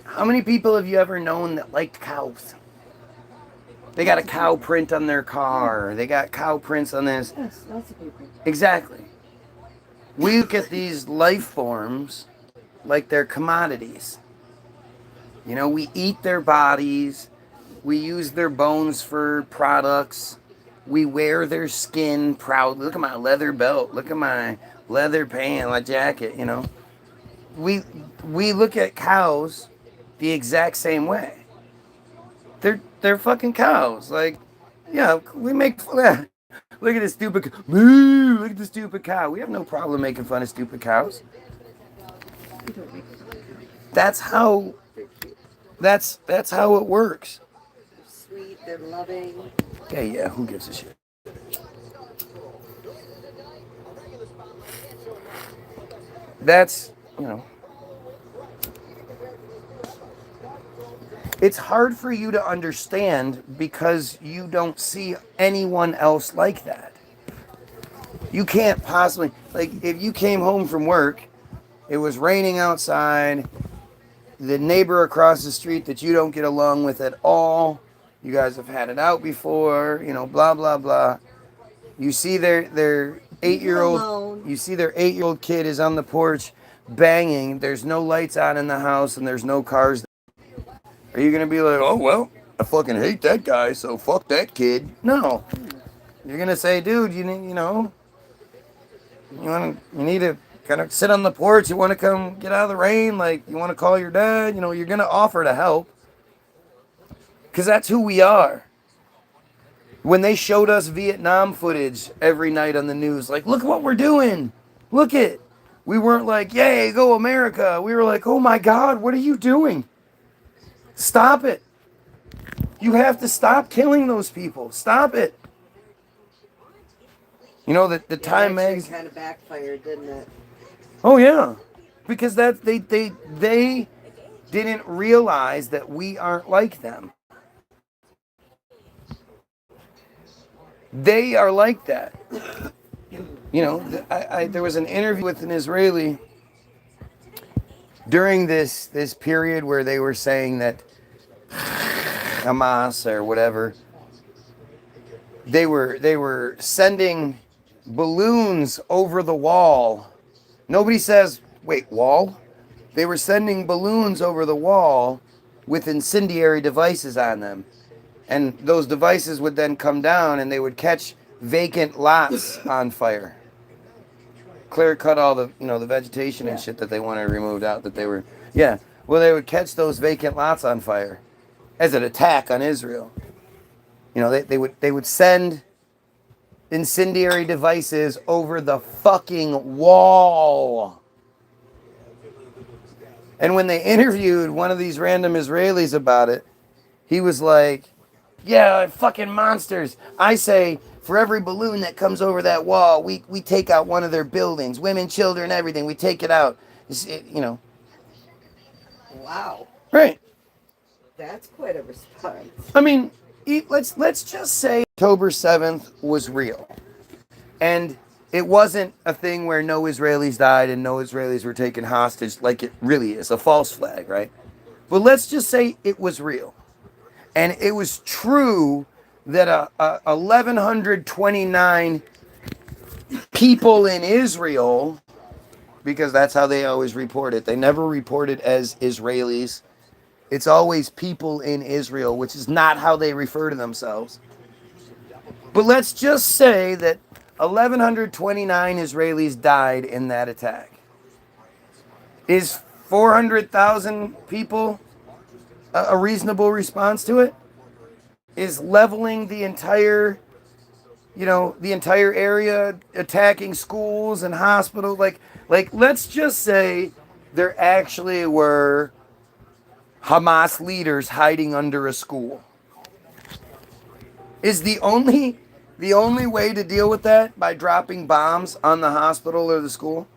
How many people have you ever known that liked cows? They got a cow print on their car. They got cow prints on this.
Yes, lots of people.
Exactly. We look at these life forms like they're commodities. We eat their bodies. We use their bones for products. We wear their skin proudly. Look at my leather belt. Look at my leather pant, my jacket, We look at cows the exact same way. They're fucking cows. Like, yeah, we make fun. Look at this stupid moo. Look at the stupid cow. We have no problem making fun of stupid cows.
You don't make fun of cows.
That's how it works.
They're sweet, they're loving.
Yeah, who gives a shit? That's, it's hard for you to understand because you don't see anyone else like that. You can't possibly, like, if you came home from work, it was raining outside, the neighbor across the street that you don't get along with at all, you guys have had it out before, blah, blah, blah. You see their 8-year-old, you see their 8-year-old kid is on the porch banging, there's no lights on in the house and there's no cars. Are you going to be like, oh, well, I fucking hate that guy, so fuck that kid? No. You're going to say, dude, you need to kind of sit on the porch. You want to come get out of the rain? Like, you want to call your dad? You're going to offer to help. Because that's who we are. When they showed us Vietnam footage every night on the news, like, look what we're doing. Look it. We weren't like, yay, go America. We were like, oh my God, what are you doing? Stop it. You have to stop killing those people. Stop it. You know, the Time
That
magazine
kind of backfired, didn't it?
Oh yeah, because they didn't realize that we aren't like them. They are like that. You know, there was an interview with an Israeli during this period where they were saying that Hamas or whatever, they were sending balloons over the wall. Nobody says, wait, wall? They were sending balloons over the wall with incendiary devices on them. And those devices would then come down and they would catch vacant lots on fire. Clear cut all the, you know, the vegetation and shit that they wanted removed out that they were, yeah. Well, they would catch those vacant lots on fire as an attack on Israel. You know, they would send incendiary devices over the fucking wall. And when they interviewed one of these random Israelis about it, he was like, yeah, fucking monsters. I say, for every balloon that comes over that wall, we take out one of their buildings. Women, children, everything. We take it out. You know.
Wow.
Right.
That's quite a response.
I mean, let's just say October 7th was real. And it wasn't a thing where no Israelis died and no Israelis were taken hostage like it really is. A false flag, right? But let's just say it was real. And it was true that 1,129 people in Israel, because that's how they always report it. They never report it as Israelis. It's always people in Israel, which is not how they refer to themselves. But let's just say that 1,129 Israelis died in that attack. Is 400,000 people a reasonable response to it? Is leveling the entire, you know, the entire area, attacking schools and hospitals, like let's just say there actually were Hamas leaders hiding under a school. Is the only way to deal with that by dropping bombs on the hospital or the school?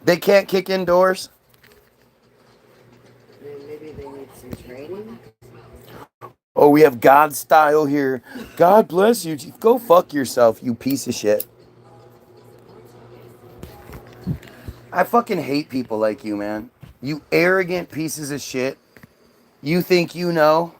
They can't kick in doors?
Maybe they need some training.
Oh, we have God style here. God bless you. Go fuck yourself, you piece of shit. I fucking hate people like you, man. You arrogant pieces of shit. You think you know?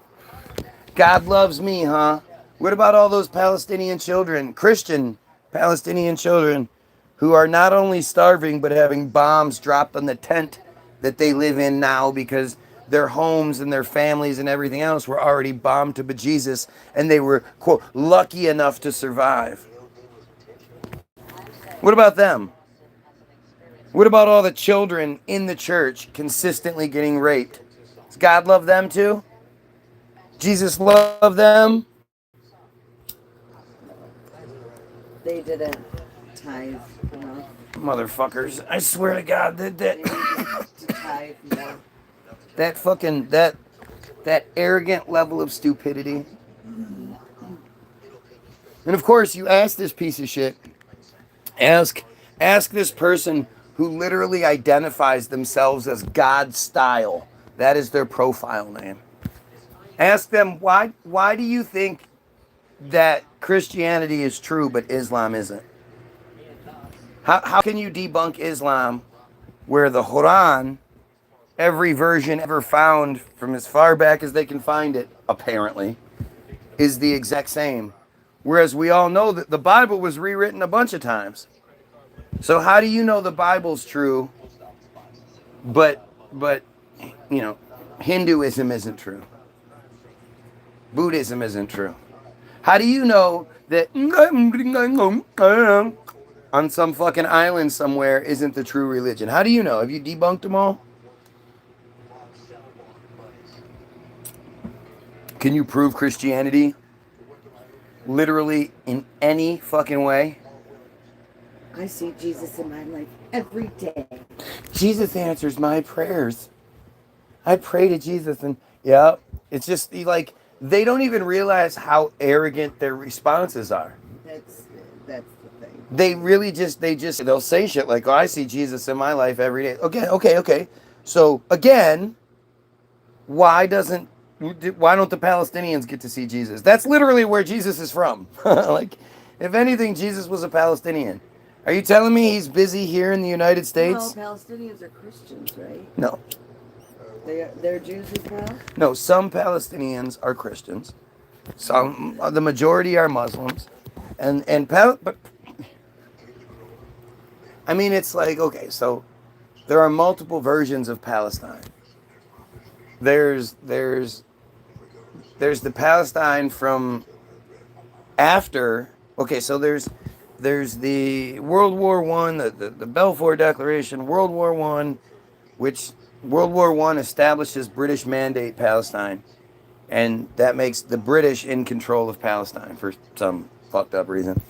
God loves me, huh? What about all those Palestinian children, Christian Palestinian children, who are not only starving but having bombs dropped on the tent that they live in now because their homes and their families and everything else were already bombed to bejesus and they were, quote, lucky enough to survive? What about them? What about all the children in the church consistently getting raped? Does God love them too? Jesus love them?
They didn't tithe enough.
Motherfuckers. I swear to God,
They needed to tithe more.
that fucking, that arrogant level of stupidity. And of course, you ask this piece of shit, ask this person who literally identifies themselves as God style. That is their profile name. Ask them, why do you think that Christianity is true but Islam isn't? How can you debunk Islam where the Quran, every version ever found from as far back as they can find it, apparently, is the exact same? Whereas we all know that the Bible was rewritten a bunch of times. So how do you know the Bible's true, but you know, Hinduism isn't true? Buddhism isn't true. How do you know that on some fucking island somewhere isn't the true religion? How do you know? Have you debunked them all? Can you prove Christianity literally in any fucking way?
I see Jesus in my life every day.
Jesus answers my prayers. I pray to Jesus, and yeah, it's just like they don't even realize how arrogant their responses are.
That's the
They really they'll say shit like, "Oh, I see Jesus in my life every day." Okay. So again, why don't the Palestinians get to see Jesus? That's literally where Jesus is from. Like, if anything, Jesus was a Palestinian. Are you telling me he's busy here in the United States?
No, Palestinians are Christians, right?
No.
They're Jews as well?
No, some Palestinians are Christians. Some, the majority are Muslims. But I mean, it's like, okay, so there are multiple versions of Palestine. There's the Palestine from after. Okay, so there's the World War One, the Balfour Declaration, World War One, which World War One establishes British Mandate Palestine, and that makes the British in control of Palestine for some fucked up reason.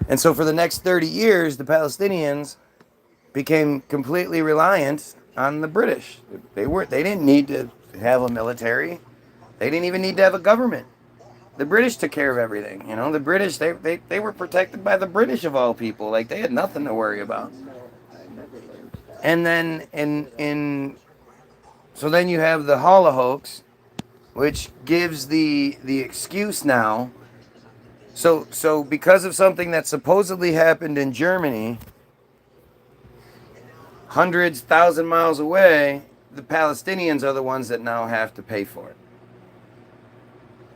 And so for the next 30 years, the Palestinians became completely reliant on the British. They didn't need to have a military. They didn't even need to have a government. The British took care of everything. You know, the British, they were protected by the British of all people. Like, they had nothing to worry about. And then so then you have the Holocaust, which gives the excuse now. So because of something that supposedly happened in Germany, hundreds, 1,000 miles away, the Palestinians are the ones that now have to pay for it.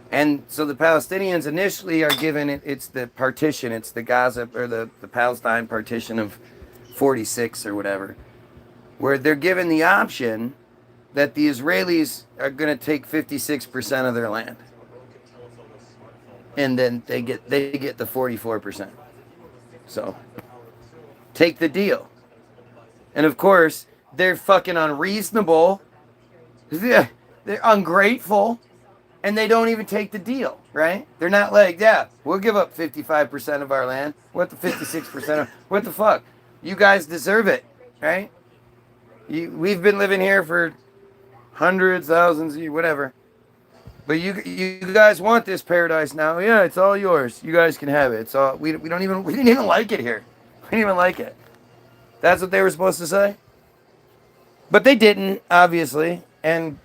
And so the Palestinians initially are given it's the partition, it's the Gaza or the Palestine partition of 46 or whatever, where they're given the option that the Israelis are going to take 56% of their land. And then they get the 44%. So take the deal. And of course, they're fucking unreasonable. They're ungrateful. And they don't even take the deal, right? They're not like, yeah, we'll give up 55% of our land. What the 56% of? What the fuck? You guys deserve it, right? We've been living here for hundreds, thousands, whatever. But you guys want this paradise now? Yeah, it's all yours. You guys can have it. It's all we didn't even like it here. We didn't even like it. That's what they were supposed to say. But they didn't, obviously, and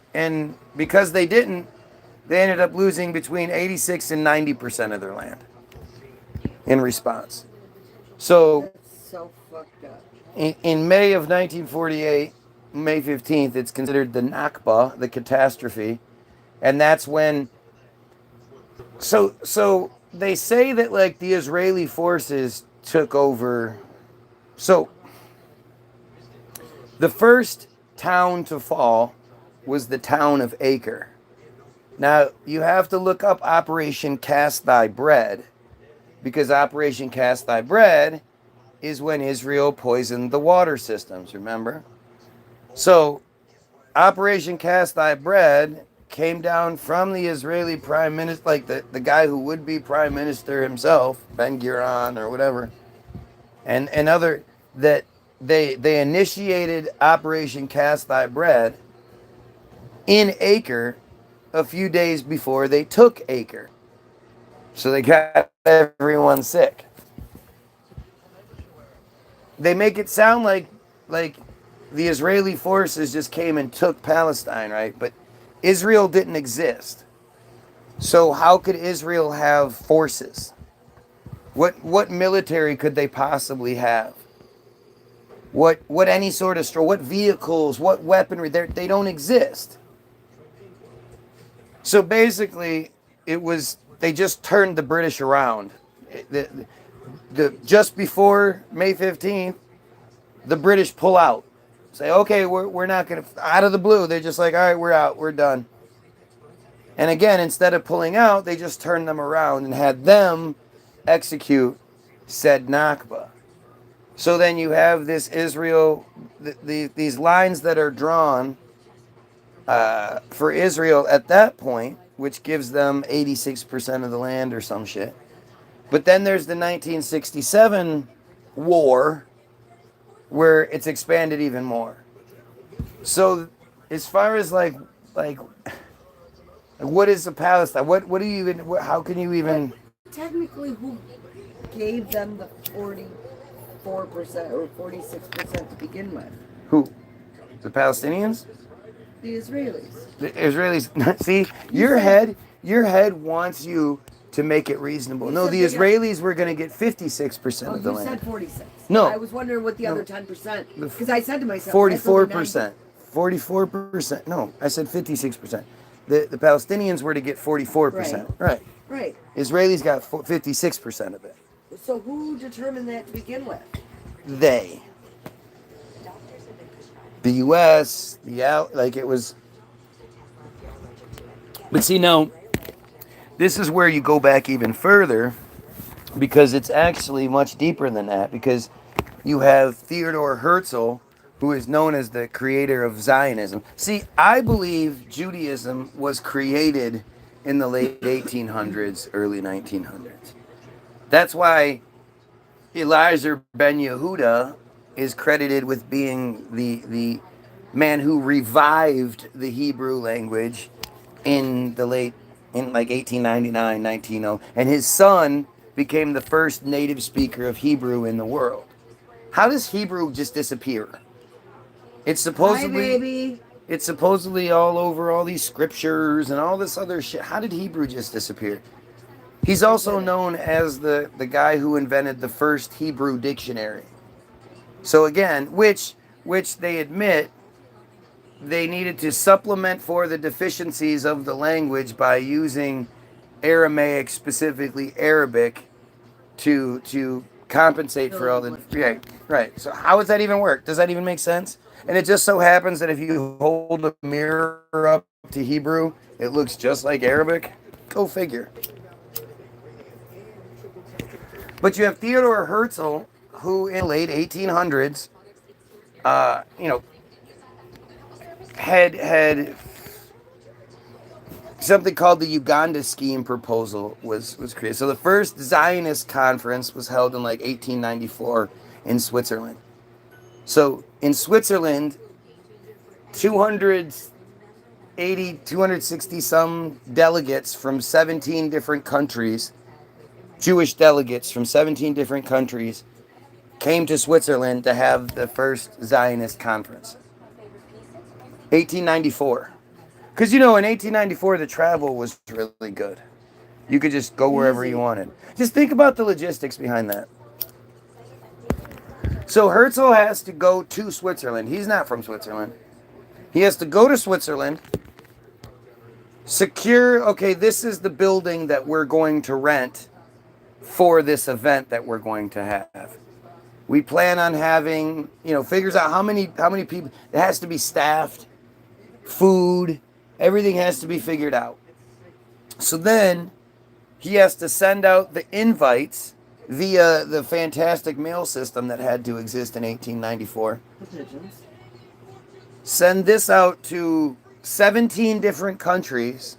because they didn't, they ended up losing between 86 and 90% of their land in response. So
That's so fucked up.
In May of 1948, May 15th, it's considered the Nakba, the catastrophe. And that's when, so they say that like the Israeli forces took over. So the first town to fall was the town of Acre. Now you have to look up Operation Cast Thy Bread, because Operation Cast Thy Bread is when Israel poisoned the water systems, remember? So Operation Cast Thy Bread came down from the Israeli prime minister, like the guy who would be prime minister himself, Ben-Gurion or whatever, and other, that they initiated Operation Cast Thy Bread in Acre a few days before they took Acre. So they got everyone sick. They make it sound like the Israeli forces just came and took Palestine, right? But Israel didn't exist. So how could Israel have forces? What military could they possibly have? What any sort of what vehicles, what weaponry? They don't exist. So basically, they just turned the British around. Just before May 15th, the British pull out. Say, okay, we're not going to, out of the blue, they're just like, all right, we're out, we're done. And again, instead of pulling out, they just turned them around and had them execute said Nakba. So then you have this Israel, these lines that are drawn for Israel at that point, which gives them 86% of the land or some shit. But then there's the 1967 war, where it's expanded even more. So as far as like what is a Palestine? What do you even? How can you even?
Technically, gave them the 44% or 46% to begin with?
Who? The Palestinians?
The Israelis.
The Israelis. See, your head wants you to make it reasonable.
You
No,
said
the
they got-
Israelis were going to get 56%
Oh,
of the
you
land.
said 46.
No.
I was wondering what the
No.
other 10%.
The
Because I said to myself,
44%. 44%. No, I said 56%. The Palestinians were to get 44%. Right.
Right.
Israelis got 56% of it.
So who determined that to begin with?
They. The U.S., like it was. But see, now, this is where you go back even further, because it's actually much deeper than that, because you have Theodor Herzl, who is known as the creator of Zionism. See, I believe Judaism was created in the late 1800s, early 1900s. That's why Eliezer Ben Yehuda is credited with being the man who revived the Hebrew language in like 1899, 1900, and his son became the first native speaker of Hebrew in the world. How does Hebrew just disappear? It's
Hi,
supposedly
baby.
it's supposedly all over all these scriptures and all this other shit. How did Hebrew just disappear? He's also known as the guy who invented the first Hebrew dictionary. So again, which they admit they needed to supplement for the deficiencies of the language by using Aramaic, specifically Arabic, to compensate for all the right. So how does that even work? Does that even make sense? And it just so happens that if you hold a mirror up to Hebrew, it looks just like Arabic. Go figure. But you have Theodor Herzl, who in the late 1800s, had something called the Uganda Scheme proposal was created. So the first Zionist conference was held in like 1894 in Switzerland. So in Switzerland, 260 some delegates from 17 different countries, Jewish delegates from 17 different countries, came to Switzerland to have the first Zionist conference. 1894. Because, in 1894, the travel was really good. You could just go wherever you wanted. Just think about the logistics behind that. So Herzl has to go to Switzerland. He's not from Switzerland. He has to go to Switzerland, secure, okay, this is the building that we're going to rent for this event that we're going to have. We plan on having, figures out how many people, it has to be staffed, food, everything has to be figured out. So then he has to send out the invites via the fantastic mail system that had to exist in 1894.
The pigeons.
Send this out to 17 different countries,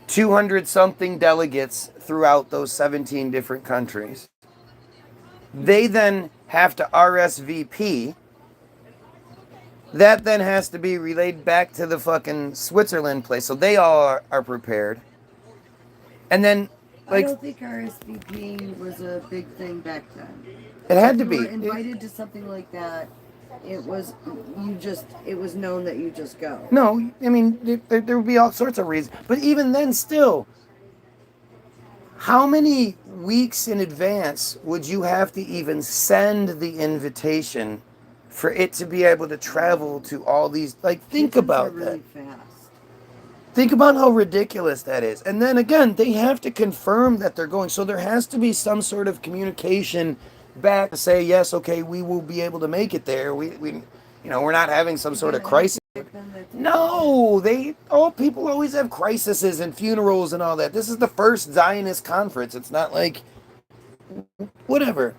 200 something delegates throughout those 17 different countries. They then have to RSVP. That then has to be relayed back to the fucking Switzerland place, so they all are prepared. And then,
I don't think RSVP was a big thing back then.
It had to
If
be.
you were invited to something like that, it was known that you just go.
No, I mean, there would be all sorts of reasons. But even then, still, how many weeks in advance would you have to even send the invitation for it to be able to travel to all these? Like, think
Pigeons
about
are really
that.
fast.
Think about how ridiculous that is. And then again, they have to confirm that they're going. So there has to be some sort of communication back to say, yes, okay, we will be able to make it there. We're not having some sort of crisis. No, people always have crises and funerals and all that. This is the first Zionist conference. It's not like, whatever.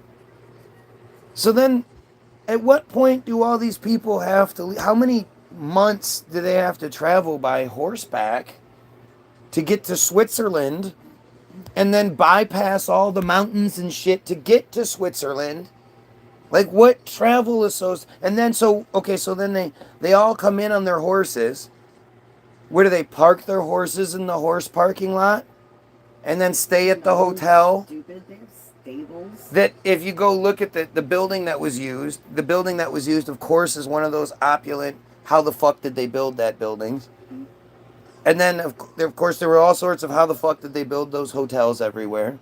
So then, at what point do all these people have to leave? How many months do they have to travel by horseback to get to Switzerland and then bypass all the mountains and shit to get to Switzerland? Like, what travel is so... And then, so then they all come in on their horses. Where do they park their horses? In the horse parking lot? And then stay at the hotel?
Stupid. Fables.
That if you go look at the building that was used, of course, is one of those opulent, how the fuck did they build that buildings? And then, of course, there were all sorts of how the fuck did they build those hotels everywhere.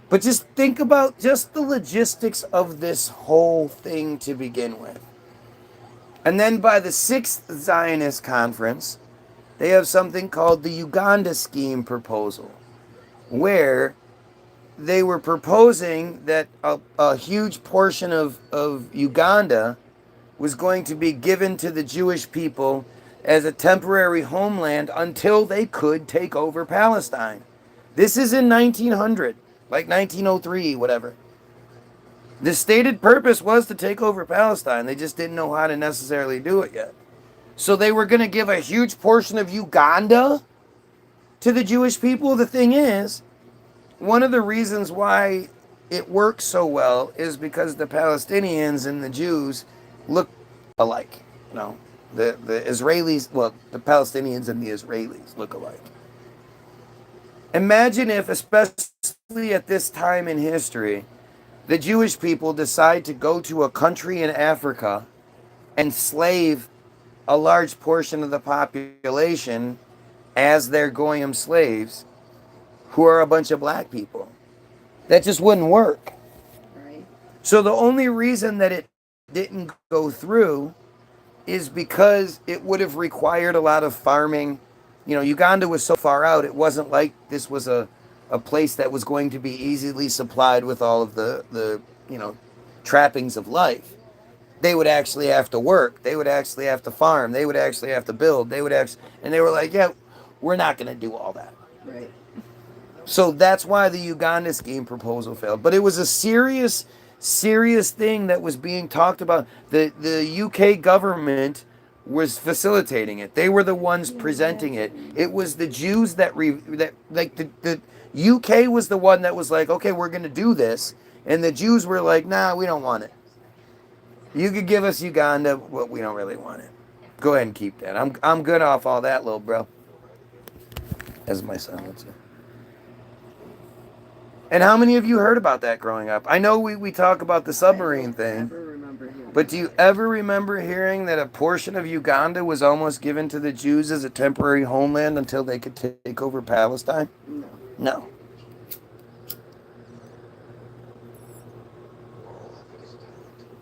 But just think about just the logistics of this whole thing to begin with. And then by the 6th Zionist Conference, they have something called the Uganda Scheme proposal, where they were proposing that a huge portion of Uganda was going to be given to the Jewish people as a temporary homeland until they could take over Palestine. This is in 1900, like 1903, whatever. The stated purpose was to take over Palestine. They just didn't know how to necessarily do it yet. So they were going to give a huge portion of Uganda to the Jewish people. The thing is, one of the reasons why it works so well is because the Palestinians and the Jews look alike. You know, the Israelis, well, the Palestinians and the Israelis look alike. Imagine if, especially at this time in history, the Jewish people decide to go to a country in Africa and slave a large portion of the population as their Goyim slaves, who are a bunch of black people. That just wouldn't work.
Right.
So the only reason that it didn't go through is because it would have required a lot of farming. You know, Uganda was so far out, it wasn't like this was a place that was going to be easily supplied with all of the trappings of life. They would actually have to work. They would actually have to farm. They would actually have to build. And they were like, yeah, we're not going to do all that.
Right.
So that's why the Uganda scheme proposal failed. But it was a serious thing that was being talked about. The UK government was facilitating it. They were the ones presenting it. It was the Jews the UK was the one that was like, okay, we're going to do this. And the Jews were like, nah, we don't want it. You could give us Uganda, but we don't really want it. Go ahead and keep that. I'm good off all that, little bro. As my son would say. And how many of you heard about that growing up? I know we talk about the submarine thing. But do you ever remember hearing that a portion of Uganda was almost given to the Jews as a temporary homeland until they could take over Palestine? No.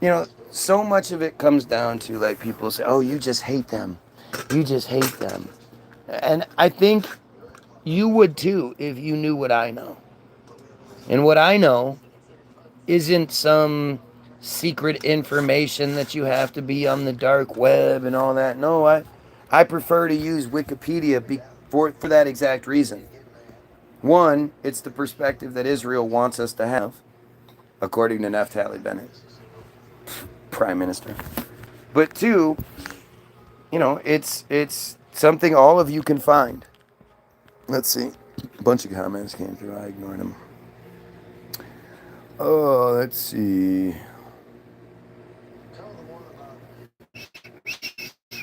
You know, so much of it comes down to, like, people say, oh, you just hate them. You just hate them. And I think you would too if you knew what I know. And what I know isn't some secret information that you have to be on the dark web and all that. No, I prefer to use Wikipedia for that exact reason. One, it's the perspective that Israel wants us to have, according to Naftali Bennett, Prime Minister. But two, you know, it's something all of you can find. Let's see. A bunch of comments came through. I ignored them. Oh, let's see.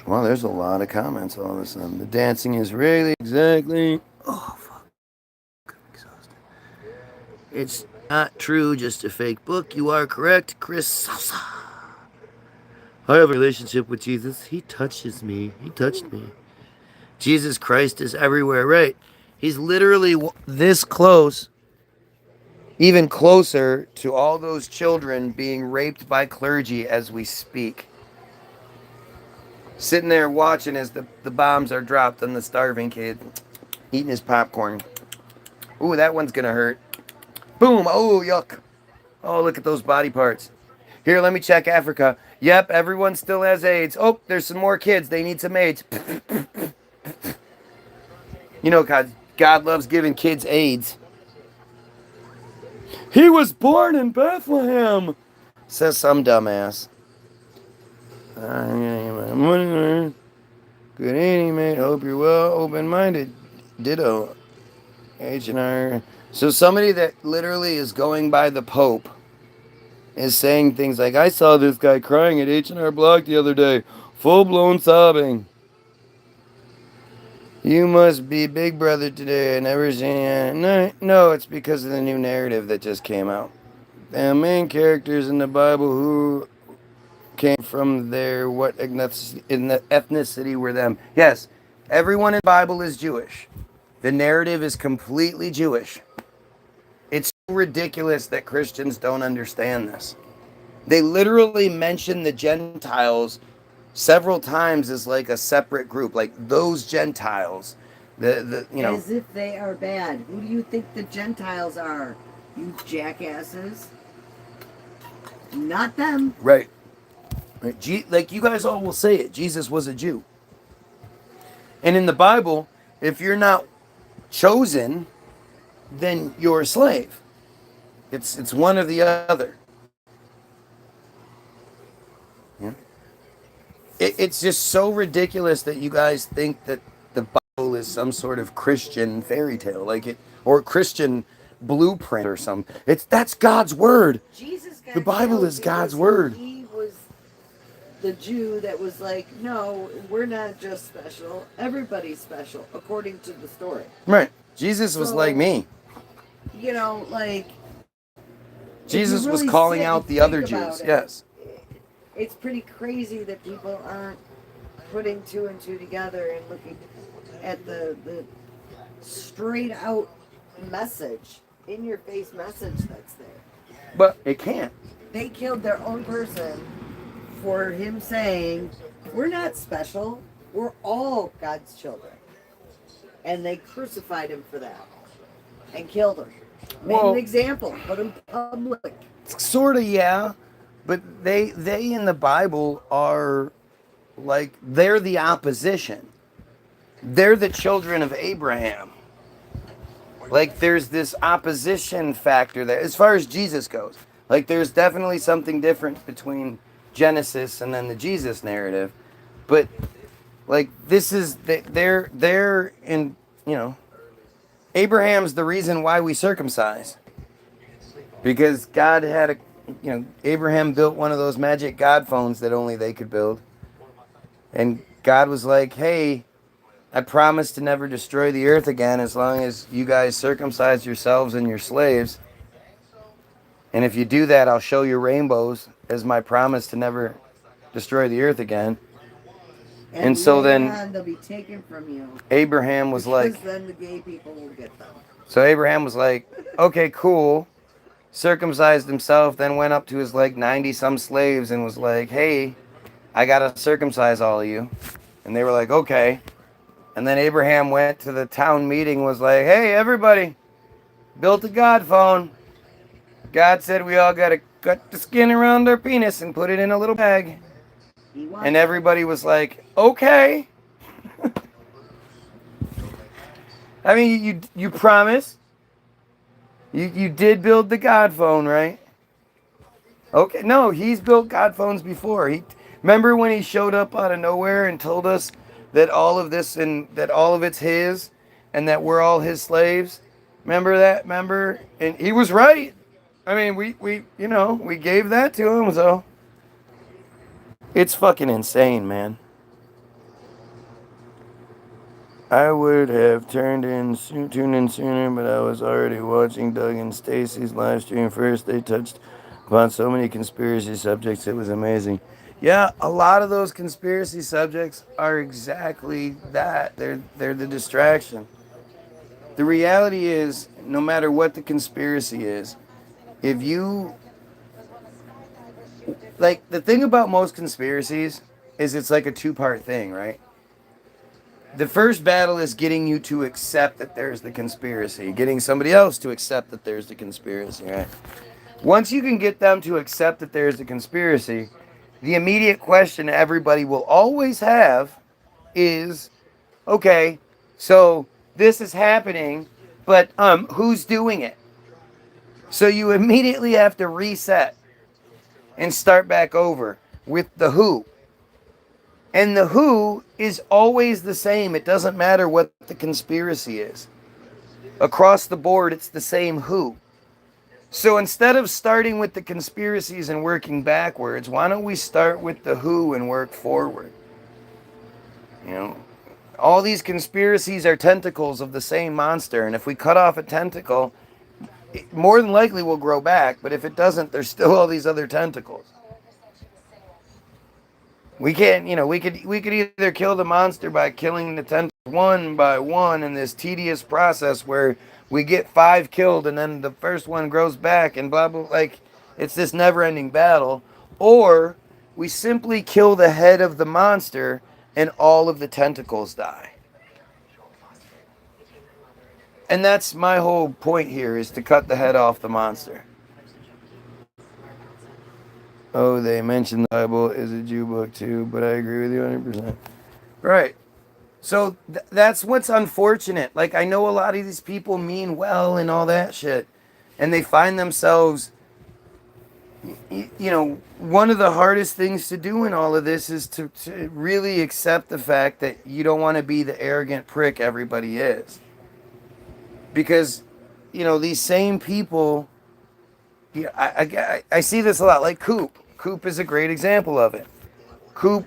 Well, there's a lot of comments all of a sudden. The dancing is really exactly. Oh, fuck. I'm exhausted. It's not true, just a fake book. You are correct, Chris Salsa. I have a relationship with Jesus. He touches me. He touched me. Jesus Christ is everywhere, right? He's literally this close, even closer to all those children being raped by clergy as we speak. Sitting there watching as the bombs are dropped on the starving kid, eating his popcorn. Ooh, that one's gonna hurt. Boom, oh, yuck. Oh, look at those body parts. Here, let me check Africa. Yep, everyone still has AIDS. Oh, there's some more kids. They need some AIDS. You know, God loves giving kids AIDS. He was born in Bethlehem, says some dumbass. Good evening, mate. Hope you're well. Open-minded. Ditto. H&R. So somebody that literally is going by the Pope is saying things like, I saw this guy crying at H&R Block the other day. Full-blown sobbing. You must be Big Brother today. I never seen it. No, it's because of the new narrative that just came out. The main characters in the Bible who came from there, what ethnicity were them? Yes, everyone in the Bible is Jewish. The narrative is completely Jewish. It's so ridiculous that Christians don't understand this. They literally mention the Gentiles several times as like a separate group, like those Gentiles.
As if they are bad. Who do you think the Gentiles are? You jackasses. Not them.
Right. Like you guys all will say it. Jesus was a Jew. And in the Bible, if you're not chosen, then you're a slave. It's one or the other. Yeah. It's just so ridiculous that you guys think that the Bible is some sort of Christian fairy tale, like it, or Christian blueprint or something. That's God's word.
Jesus got
The Bible
killed
is God's
because
word.
He was the Jew that was like, no, we're not just special. Everybody's special, according to the story.
Right. Jesus was like me.
You know, like
Jesus was calling out the other Jews. Yes.
It's pretty crazy that people aren't putting two and two together and looking at the straight out message, in your face message that's there.
But it can't.
They killed their own person for him saying, we're not special, we're all God's children. And they crucified him for that and killed him. Made an example, put him public.
Sort of, yeah. But they in the Bible are like, they're the opposition. They're the children of Abraham. Like there's this opposition factor there as far as Jesus goes. Like there's definitely something different between Genesis and then the Jesus narrative. But like this is, they're in, Abraham's the reason why we circumcise. Because God had Abraham built one of those magic God phones that only they could build. And God was like, hey, I promise to never destroy the earth again as long as you guys circumcise yourselves and your slaves. And if you do that, I'll show you rainbows as my promise to never destroy the earth again. And so then
they'll be taken from you.
Abraham was like,
then the gay people will get them.
So Abraham was like, okay, cool. Circumcised himself, then went up to his 90 some slaves and was like, hey, I gotta circumcise all of you. And they were like, okay. And then Abraham went to the town meeting, was like, hey, everybody, built a God phone. God said we all gotta cut the skin around our penis and put it in a little bag. And everybody was like, okay. I mean, you promised. You did build the God phone, right? Okay, no, he's built God phones before. Remember when he showed up out of nowhere and told us that all of this and that all of it's his and that we're all his slaves? Remember that? Remember? And he was right. I mean, we gave that to him, so it's fucking insane, man. I would have tuned in sooner, but I was already watching Doug and Stacy's live stream first. They touched upon so many conspiracy subjects. It was amazing. Yeah, a lot of those conspiracy subjects are exactly that. They're the distraction. The reality is, no matter what the conspiracy is, if you... the thing about most conspiracies is it's like a two-part thing, right? The first battle is getting you to accept that there's the conspiracy, getting somebody else to accept that there's the conspiracy, right? Once you can get them to accept that there's the conspiracy, the immediate question everybody will always have is, okay, so this is happening, but who's doing it? So you immediately have to reset and start back over with the who. And the who is always the same. It doesn't matter what the conspiracy is. Across the board, it's the same who. So instead of starting with the conspiracies and working backwards, why don't we start with the who and work forward? All these conspiracies are tentacles of the same monster, and if we cut off a tentacle, it more than likely will grow back, but if it doesn't, there's still all these other tentacles. We can't, we could either kill the monster by killing the tentacles one by one in this tedious process where we get 5 killed and then the first one grows back and blah blah, like it's this never-ending battle, or we simply kill the head of the monster and all of the tentacles die. And that's my whole point here, is to cut the head off the monster. Oh, they mentioned the Bible is a Jew book too, but I agree with you 100%. Right. So that's what's unfortunate. Like, I know a lot of these people mean well and all that shit, and they find themselves, one of the hardest things to do in all of this is to really accept the fact that you don't want to be the arrogant prick everybody is. Because, these same people, I see this a lot, like Coop. Coop is a great example of it. Coop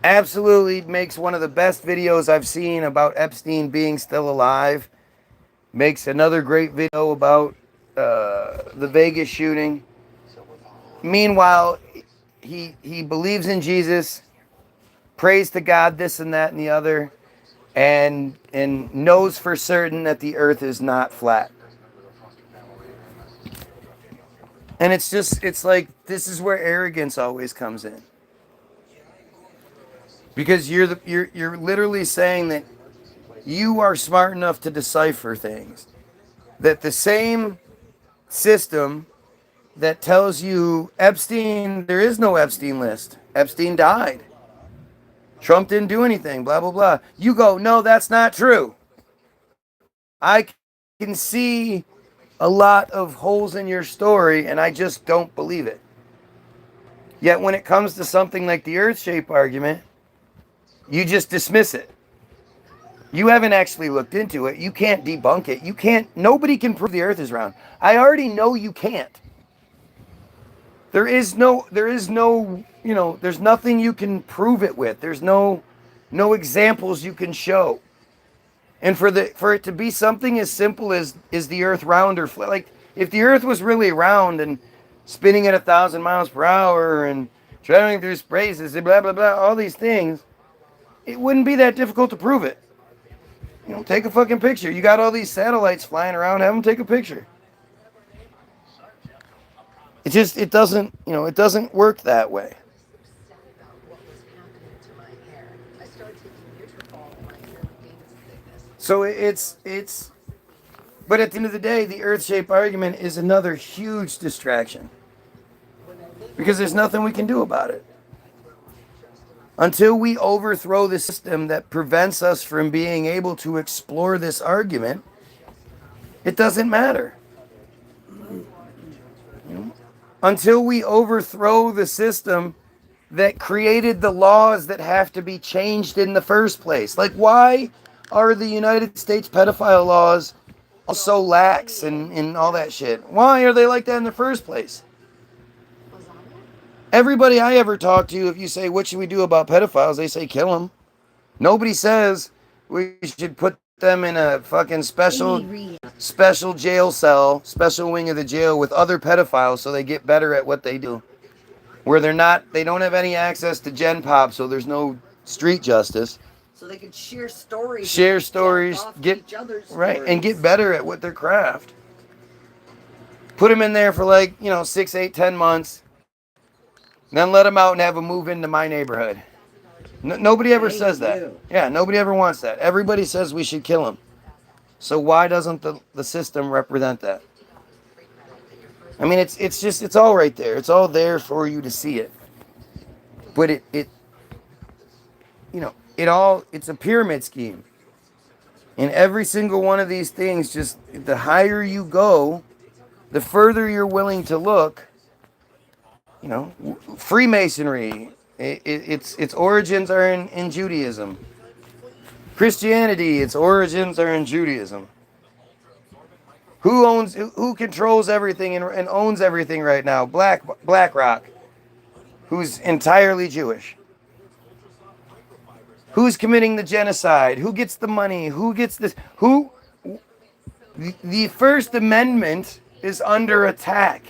absolutely makes one of the best videos I've seen about Epstein being still alive. Makes another great video about the Vegas shooting. Meanwhile, he believes in Jesus, prays to God, this and that and the other, and knows for certain that the earth is not flat. And it's like, this is where arrogance always comes in. Because you're literally saying that you are smart enough to decipher things. That the same system that tells you Epstein, there is no Epstein list. Epstein died. Trump didn't do anything, blah, blah, blah. You go, no, that's not true. I can see a lot of holes in your story, and I just don't believe it. Yet when it comes to something like the earth shape argument, you just dismiss it. You haven't actually looked into it. You can't debunk it. Nobody can prove the earth is round. I already know you can't. There is no, there's nothing you can prove it with. There's no examples you can show. And for it to be something as simple as, is the earth round or flat? Like, if the earth was really round and spinning at 1,000 miles per hour and traveling through spaces and blah, blah, blah, all these things, it wouldn't be that difficult to prove it. Take a fucking picture. You got all these satellites flying around, have them take a picture. It doesn't work that way. So but at the end of the day, the earth-shaped argument is another huge distraction. Because there's nothing we can do about it. Until we overthrow the system that prevents us from being able to explore this argument, it doesn't matter. Until we overthrow the system that created the laws that have to be changed in the first place. Like, why are the United States pedophile laws so lax and all that shit? Why are they like that in the first place? Everybody I ever talk to, if you say, what should we do about pedophiles? They say, kill them. Nobody says we should put them in a fucking special jail cell, special wing of the jail with other pedophiles so they get better at what they do. Where they don't have any access to Gen Pop, so there's no street justice.
So they could share stories,
get
each other's
right,
stories.
and get better at what their craft. Put them in there for 6, 8, 10 months. Then let them out and have them move into my neighborhood. Nobody ever says that. Yeah, nobody ever wants that. Everybody says we should kill them. So why doesn't the system represent that? I mean, it's all right there. It's all there for you to see it. But it's a pyramid scheme. And every single one of these things, just the higher you go, the further you're willing to look. Freemasonry, its origins are in Judaism. Christianity, its origins are in Judaism. Who controls everything and owns everything right now? BlackRock, who's entirely Jewish. Who's committing the genocide? Who gets the money? Who gets this? Who? The First Amendment is under attack.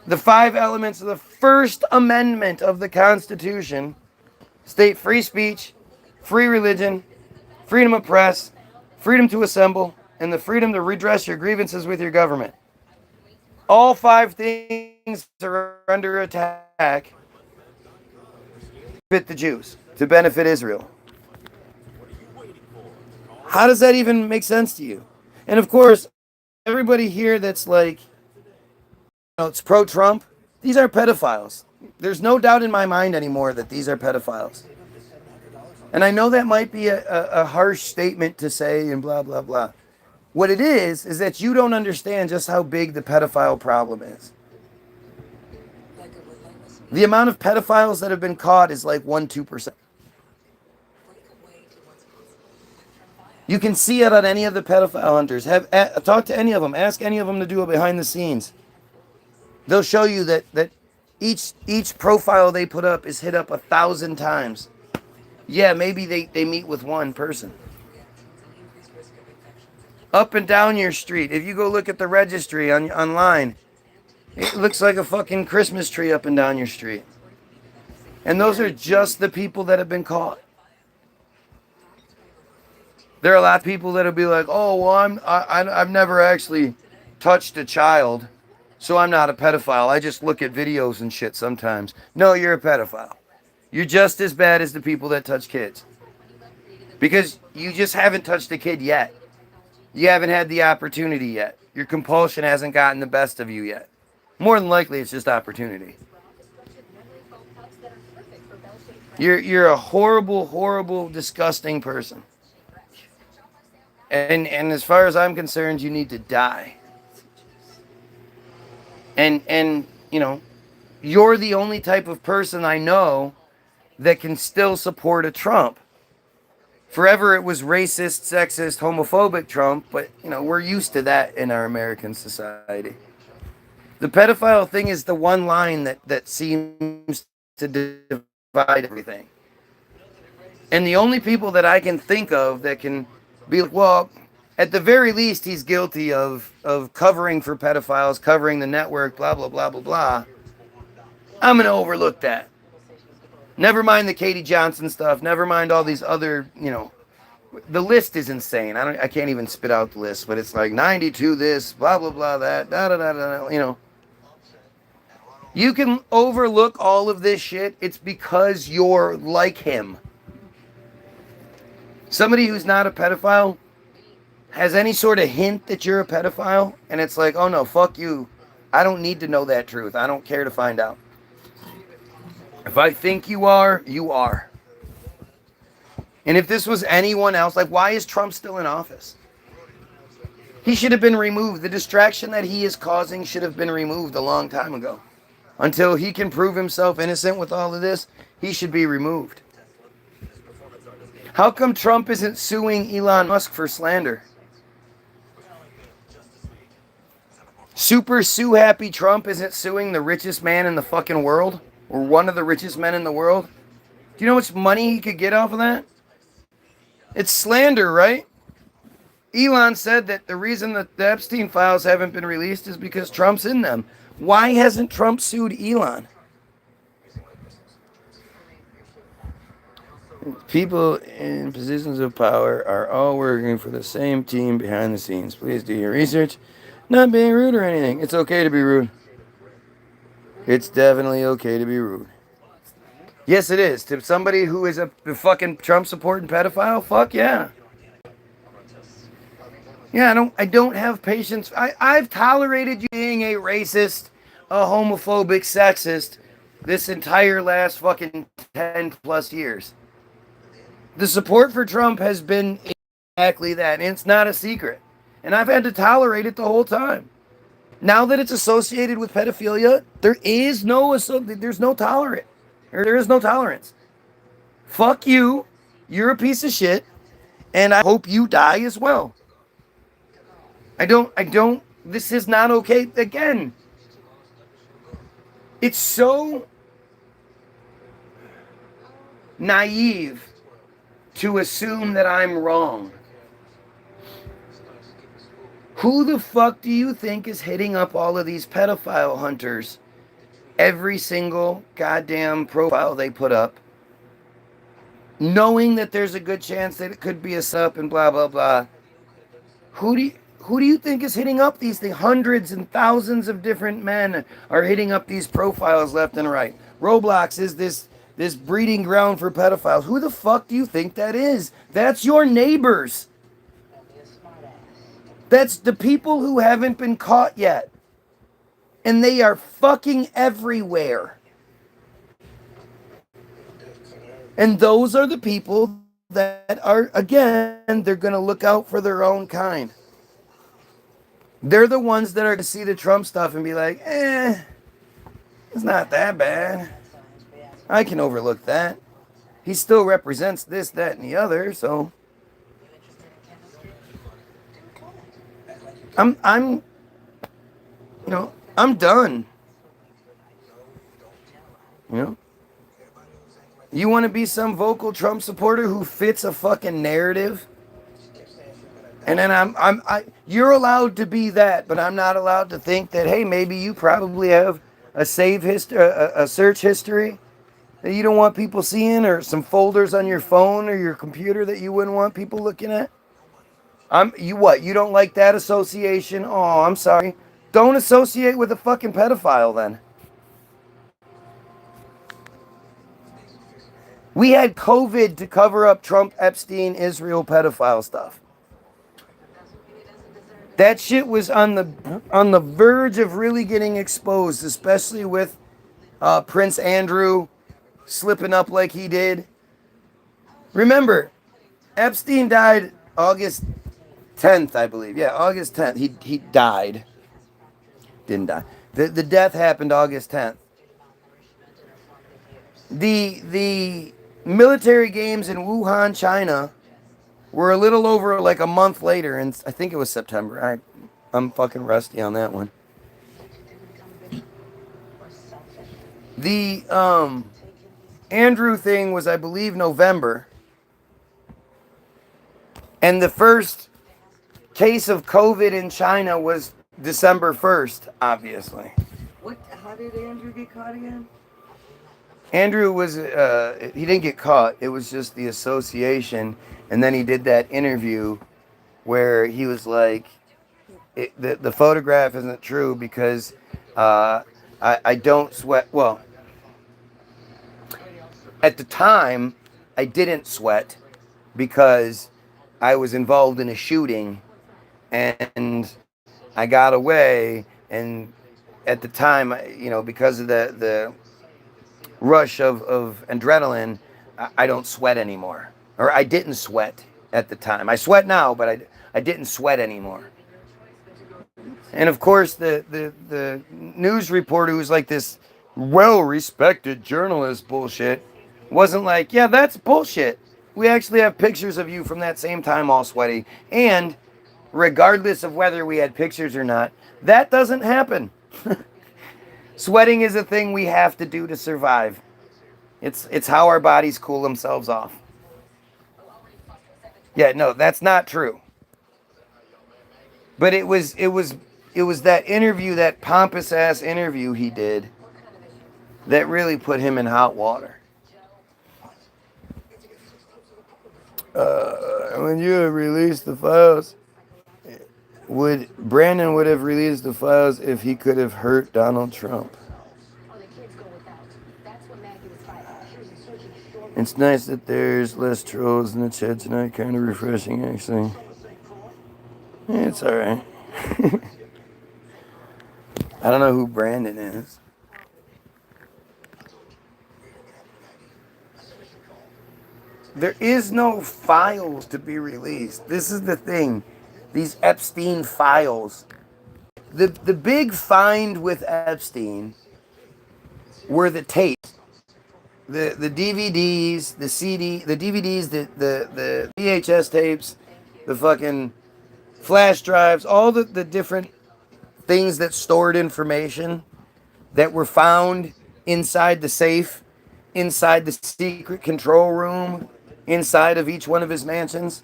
The 5 elements of the First Amendment of the Constitution state free speech, free religion, freedom of press, freedom to assemble, and the freedom to redress your grievances with your government. All 5 things are under attack to benefit the Jews, to benefit Israel. How does that even make sense to you? And of course, everybody here that's like, it's pro-Trump, these are pedophiles. There's no doubt in my mind anymore that these are pedophiles. And I know that might be a harsh statement to say and blah, blah, blah. What it is that you don't understand just how big the pedophile problem is. The amount of pedophiles that have been caught is like 1-2%. You can see it on any of the pedophile hunters. Talk to any of them. Ask any of them to do it behind the scenes. They'll show you that each profile they put up is hit up 1,000 times. Yeah, maybe they meet with one person. Up and down your street. If you go look at the registry online, it looks like a fucking Christmas tree up and down your street. And those are just the people that have been caught. There are a lot of people that'll be like, oh, well, I've never actually touched a child, so I'm not a pedophile. I just look at videos and shit sometimes. No, you're a pedophile. You're just as bad as the people that touch kids. Because you just haven't touched a kid yet. You haven't had the opportunity yet. Your compulsion hasn't gotten the best of you yet. More than likely, it's just opportunity. You're a horrible, horrible, disgusting person. And as far as I'm concerned, you need to die. And you know, you're the only type of person I know that can still support a Trump. Forever it was racist, sexist, homophobic Trump, but you know, we're used to that in our American society. The pedophile thing is the one line that seems to divide everything. And the only people that I can think of that can be like, well, at the very least, he's guilty of covering for pedophiles, covering the network, blah, blah, blah, blah, blah. I'm going to overlook that. Never mind the Katie Johnson stuff. Never mind all these other, you know, the list is insane. I can't even spit out the list, but it's like 92 this, blah, blah, blah, that, da, da, da, da, you know. You can overlook all of this shit. It's because you're like him. Somebody who's not a pedophile has any sort of hint that you're a pedophile, and it's like, oh no, fuck you. I don't need to know that truth. I don't care to find out. If I think you are, you are. And if this was anyone else, like, why is Trump still in office? He should have been removed. The distraction that he is causing should have been removed a long time ago. Until he can prove himself innocent with all of this, he should be removed. How come Trump isn't suing Elon Musk for slander? Super Sue Happy Trump isn't suing the richest man in the fucking world? Or one of the richest men in the world? Do you know how much money he could get off of that? It's slander, right? Elon said that the reason that the Epstein files haven't been released is because Trump's in them. Why hasn't Trump sued Elon? People in positions of power are all working for the same team behind the scenes. Please do your research. Not being rude or anything. It's okay to be rude. It's definitely okay to be rude. Yes, it is. To somebody who is a fucking Trump supporting pedophile, fuck yeah. Yeah, I don't have patience. I've tolerated you being a racist, a homophobic, sexist this entire last fucking 10 plus years. The support for Trump has been exactly that, and it's not a secret. And I've had to tolerate it the whole time. Now that it's associated with pedophilia, there is no tolerance. Fuck you. You're a piece of shit, and I hope you die as well. This is not okay. Again, it's so naive to assume that I'm wrong. Who the fuck do you think is hitting up all of these pedophile hunters? Every single goddamn profile they put up, knowing that there's a good chance that it could be a sup and blah blah blah. Who do you think is hitting up these things? Hundreds and thousands of different men are hitting up these profiles left and right. Roblox is this breeding ground for pedophiles. Who the fuck do you think that is? That's your neighbors. That's the people who haven't been caught yet. And they are fucking everywhere. And those are the people that are, again, they're going to look out for their own kind. They're the ones that are going to see the Trump stuff and be like, it's not that bad. I can overlook that. He still represents this, that, and the other, so. I'm done. You want to be some vocal Trump supporter who fits a fucking narrative? And then you're allowed to be that, but I'm not allowed to think that, hey, maybe you probably have a search history that you don't want people seeing, or some folders on your phone or your computer that you wouldn't want people looking at. You don't like that association? Oh, I'm sorry. Don't associate with a fucking pedophile then. We had COVID to cover up Trump, Epstein, Israel pedophile stuff. That shit was on the verge of really getting exposed, especially with Prince Andrew slipping up like he did. Remember, Epstein died August 10th, I believe. Yeah, August 10th. He died. Didn't die. The death happened August 10th. The military games in Wuhan, China were a little over like a month later, and I think it was September. I'm fucking rusty on that one. The Andrew thing was, I believe, November. And the first case of COVID in China was December 1st, obviously.
How did Andrew get caught again?
Andrew was, he didn't get caught. It was just the association. And then he did that interview where he was like, the photograph isn't true because I don't sweat. Well, at the time, I didn't sweat because I was involved in a shooting and I got away. And at the time, because of the rush of adrenaline, I don't sweat anymore. Or I didn't sweat at the time. I sweat now, but I didn't sweat anymore. And of course, the news reporter, who's like this well-respected journalist bullshit, wasn't like, yeah, that's bullshit. We actually have pictures of you from that same time all sweaty. And regardless of whether we had pictures or not, that doesn't happen. Sweating is a thing we have to do to survive. It's how our bodies cool themselves off. Yeah, no, that's not true. But it was that interview, that pompous ass interview he did, that really put him in hot water. When you have released the files, Brandon would have released the files if he could have hurt Donald Trump. It's nice that there's less trolls in the chat tonight. Kind of refreshing, actually. Yeah, it's alright. I don't know who Brandon is. There is no files to be released. This is the thing. These Epstein files. The big find with Epstein were the tapes. The DVDs, the DVDs, the VHS tapes, the fucking flash drives, all the different things that stored information that were found inside the safe inside the secret control room, inside of each one of his mansions.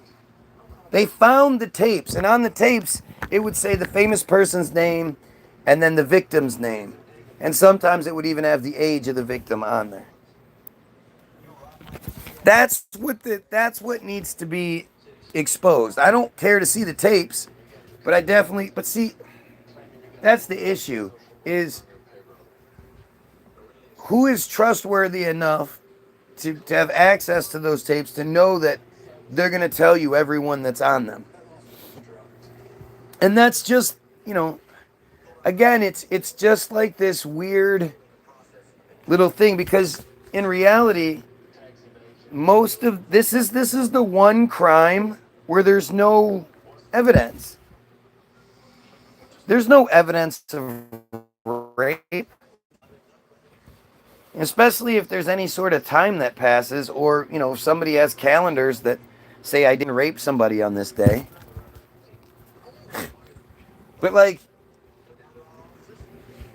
They found the tapes, and on the tapes, it would say the famous person's name and then the victim's name. And sometimes it would even have the age of the victim on there. That's what needs to be exposed. I don't care to see the tapes, but see, that's the issue, is who is trustworthy enough to have access to those tapes to know that they're going to tell you everyone that's on them. And that's just, again, it's just like this weird little thing, because in reality, most of this is the one crime where there's no evidence. There's no evidence of rape. Especially if there's any sort of time that passes, or, if somebody has calendars that say I didn't rape somebody on this day. But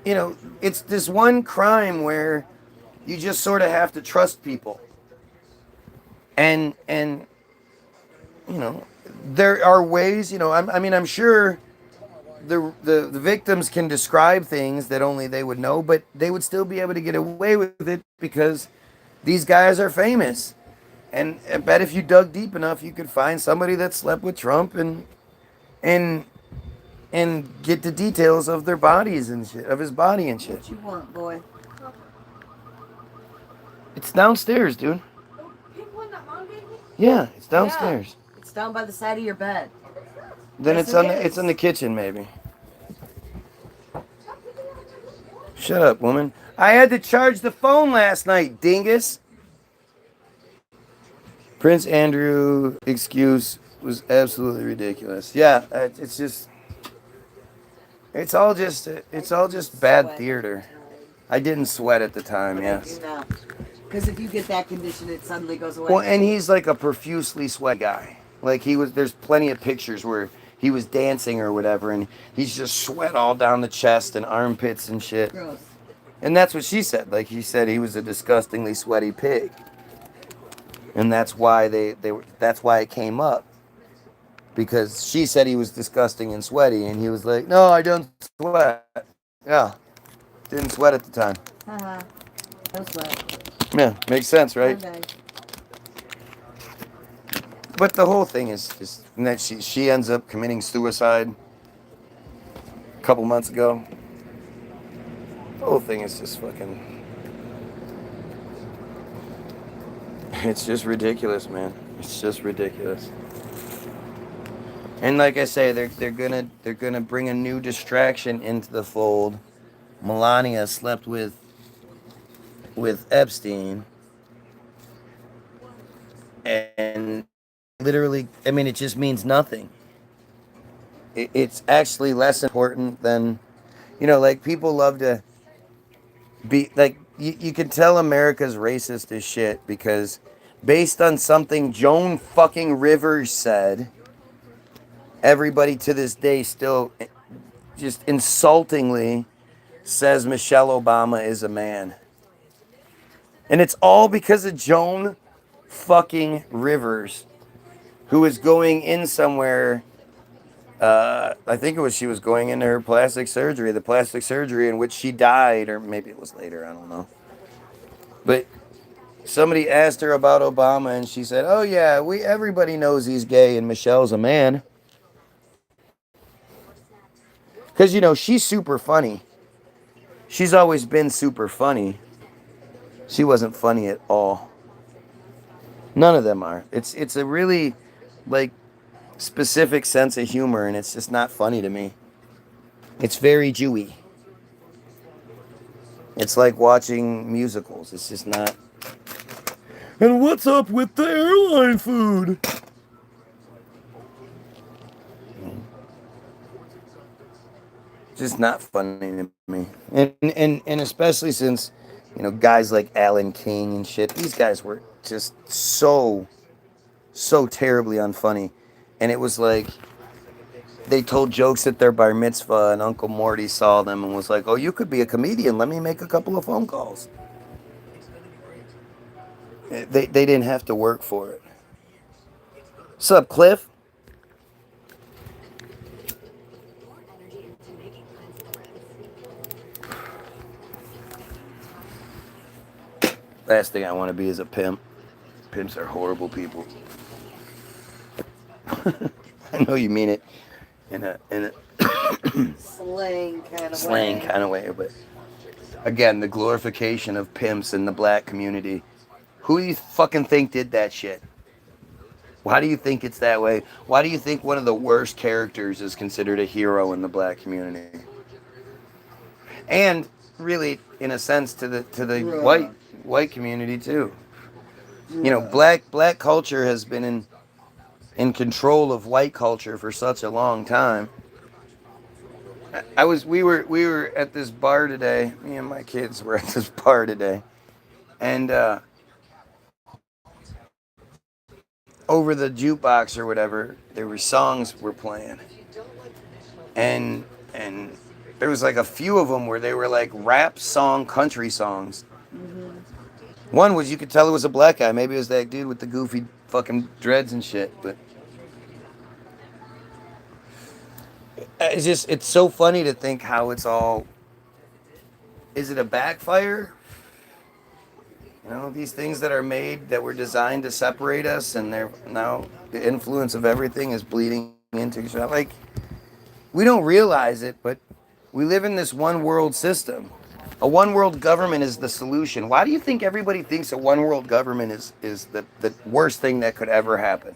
it's this one crime where you just sort of have to trust people. And there are ways, I'm sure the victims can describe things that only they would know, but they would still be able to get away with it because these guys are famous. And I bet if you dug deep enough, you could find somebody that slept with Trump and get the details of their bodies and shit, of his body and shit.
What you want, boy?
It's downstairs, dude.
Pink one that mom gave me?
Yeah, it's downstairs.
Yeah, it's down by the side of your bed.
Then
Yes,
it's in the kitchen, maybe. Shut up, woman. I had to charge the phone last night, dingus. Prince Andrew excuse was absolutely ridiculous. Yeah, it's all just bad theater. I didn't sweat at the time, yes.
Because if you get that condition, it suddenly goes away.
Well, and he's like a profusely sweat guy. Like there's plenty of pictures where he was dancing or whatever, and he's just sweat all down the chest and armpits and shit.
Gross.
And that's what she said. Like, he said he was a disgustingly sweaty pig. And that's why that's why it came up. Because she said he was disgusting and sweaty, and he was like, no, I don't sweat. Yeah. Didn't sweat at the time.
Haha. No sweat.
Yeah, makes sense, right?
Okay.
But the whole thing is just that she ends up committing suicide a couple months ago. The whole thing is just fucking... It's just ridiculous, man. It's just ridiculous. And like I say, they're gonna bring a new distraction into the fold. Melania slept with Epstein, and literally, it just means nothing. It's actually less important than, people love to be like, you can tell America's racist as shit because based on something Joan fucking Rivers said, everybody to this day still just insultingly says Michelle Obama is a man. And it's all because of Joan fucking Rivers, who was going in somewhere. I think she was going into her the plastic surgery in which she died, or maybe it was later, I don't know. But somebody asked her about Obama, and she said, oh yeah, everybody knows he's gay and Michelle's a man. Because, she's super funny. She's always been super funny. She wasn't funny at all. None of them are. It's a really, specific sense of humor, and it's just not funny to me. It's very Jewy. It's like watching musicals. It's just not. And what's up with the airline food? Just not funny to me. And especially since, guys like Alan King and shit, these guys were just so terribly unfunny. And it was like, they told jokes at their bar mitzvah, and Uncle Morty saw them and was like, oh, you could be a comedian. Let me make a couple of phone calls. They didn't have to work for it. Sup, Cliff? Last thing I want to be is a pimp. Pimps are horrible people. I know you mean it in a
Slang kind of
slang
way.
kind of way, but again, the glorification of pimps in the black community. Who do you fucking think did that shit? Why do you think it's that way? Why do you think one of the worst characters is considered a hero in the black community? And really, in a sense, to the
Bruh.
white community too. You know,
Bruh.
black culture has been in control of white culture for such a long time. We were at this bar today. Me and my kids were at this bar today, and over the jukebox or whatever, there were songs were playing, and there was like a few of them where they were like rap song, country songs.
Mm-hmm.
One was you could tell it was a black guy. Maybe it was that dude with the goofy fucking dreads and shit. But it's so funny to think how it's all. Is it a backfire? You know, these things that are made that were designed to separate us, and they're now the influence of everything is bleeding into each other. Like, we don't realize it, but we live in this one world system. A one world government is the solution. Why do you think everybody thinks a one world government is the worst thing that could ever happen?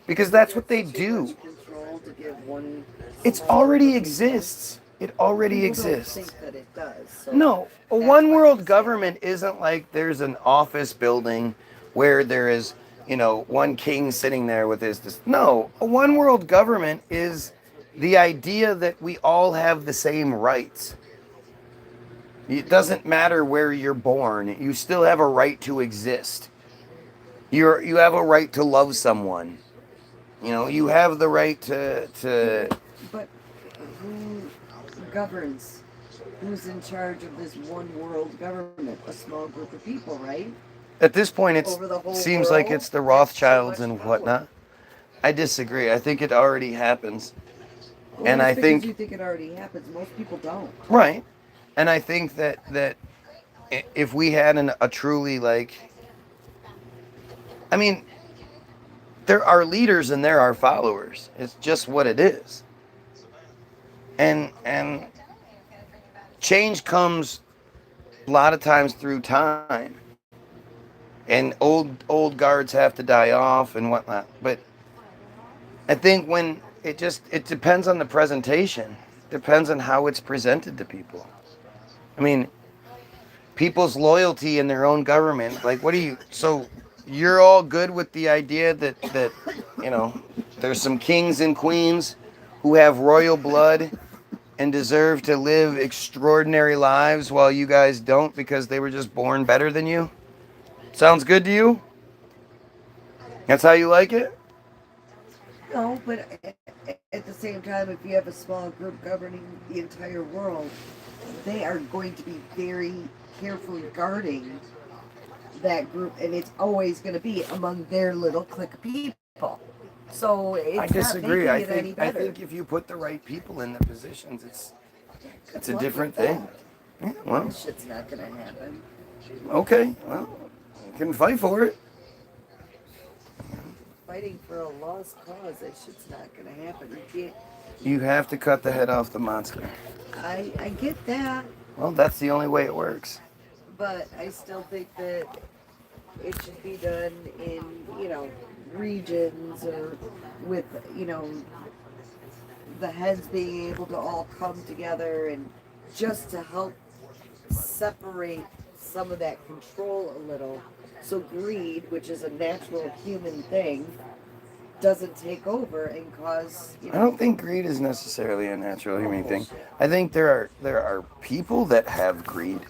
Because that's what they do.
Control to give one
It
small
already
group of
exists. It already
people
exists.
don't think that it does. So
No, a
that's
one
why
world
I'm
government isn't like there's an office building where there is, you know, one king sitting there with his. No, a one world government is the idea that we all have the same rights. It doesn't matter where you're born, you still have a right to exist. You have a right to love someone. You know, you have the right to
But who governs? Who's in charge of this one world government? A small group of people, right?
at this point it
Over the whole
seems like
world?
it's the
That's so
Rothschilds
much
and
power.
whatnot. I disagree. I think it already happens.
Well,
And
that's
I
because you
think
think it already happens. Most people don't.
right. And I think that if we had a truly like I mean, there are leaders and there are followers. It's just what it is. And change comes a lot of times through time. And old guards have to die off and whatnot. But I think when it depends on the presentation. Depends on how it's presented to people. I mean, people's loyalty in their own government. Like, what do you? So you're all good with the idea that you know there's some kings and queens who have royal blood and deserve to live extraordinary lives while you guys don't because they were just born better than you. Sounds good to you? That's how you like it?
No, but at the same time, if you have a small group governing the entire world, they are going to be very carefully guarding that group, and it's always going to be among their little clique of people. So it's
I
not
disagree.
making
I
it any
think I
better.
think if you put the right people in the positions, it's
Good
a
luck
different
with
thing.
that.
Yeah, well,
That shit's not going to happen.
okay. Well, you can fight for it.
Fighting for a lost cause, that shit's not going to happen. You can't.
You have to cut the head off the monster.
I get that,
Well, that's the only way it works.
but I still think that it should be done in, regions or with, the heads being able to all come together and just to help separate some of that control a little so greed, which is a natural human thing, doesn't take over and cause,
I don't think greed is necessarily a natural human thing. I think there are people that have greed.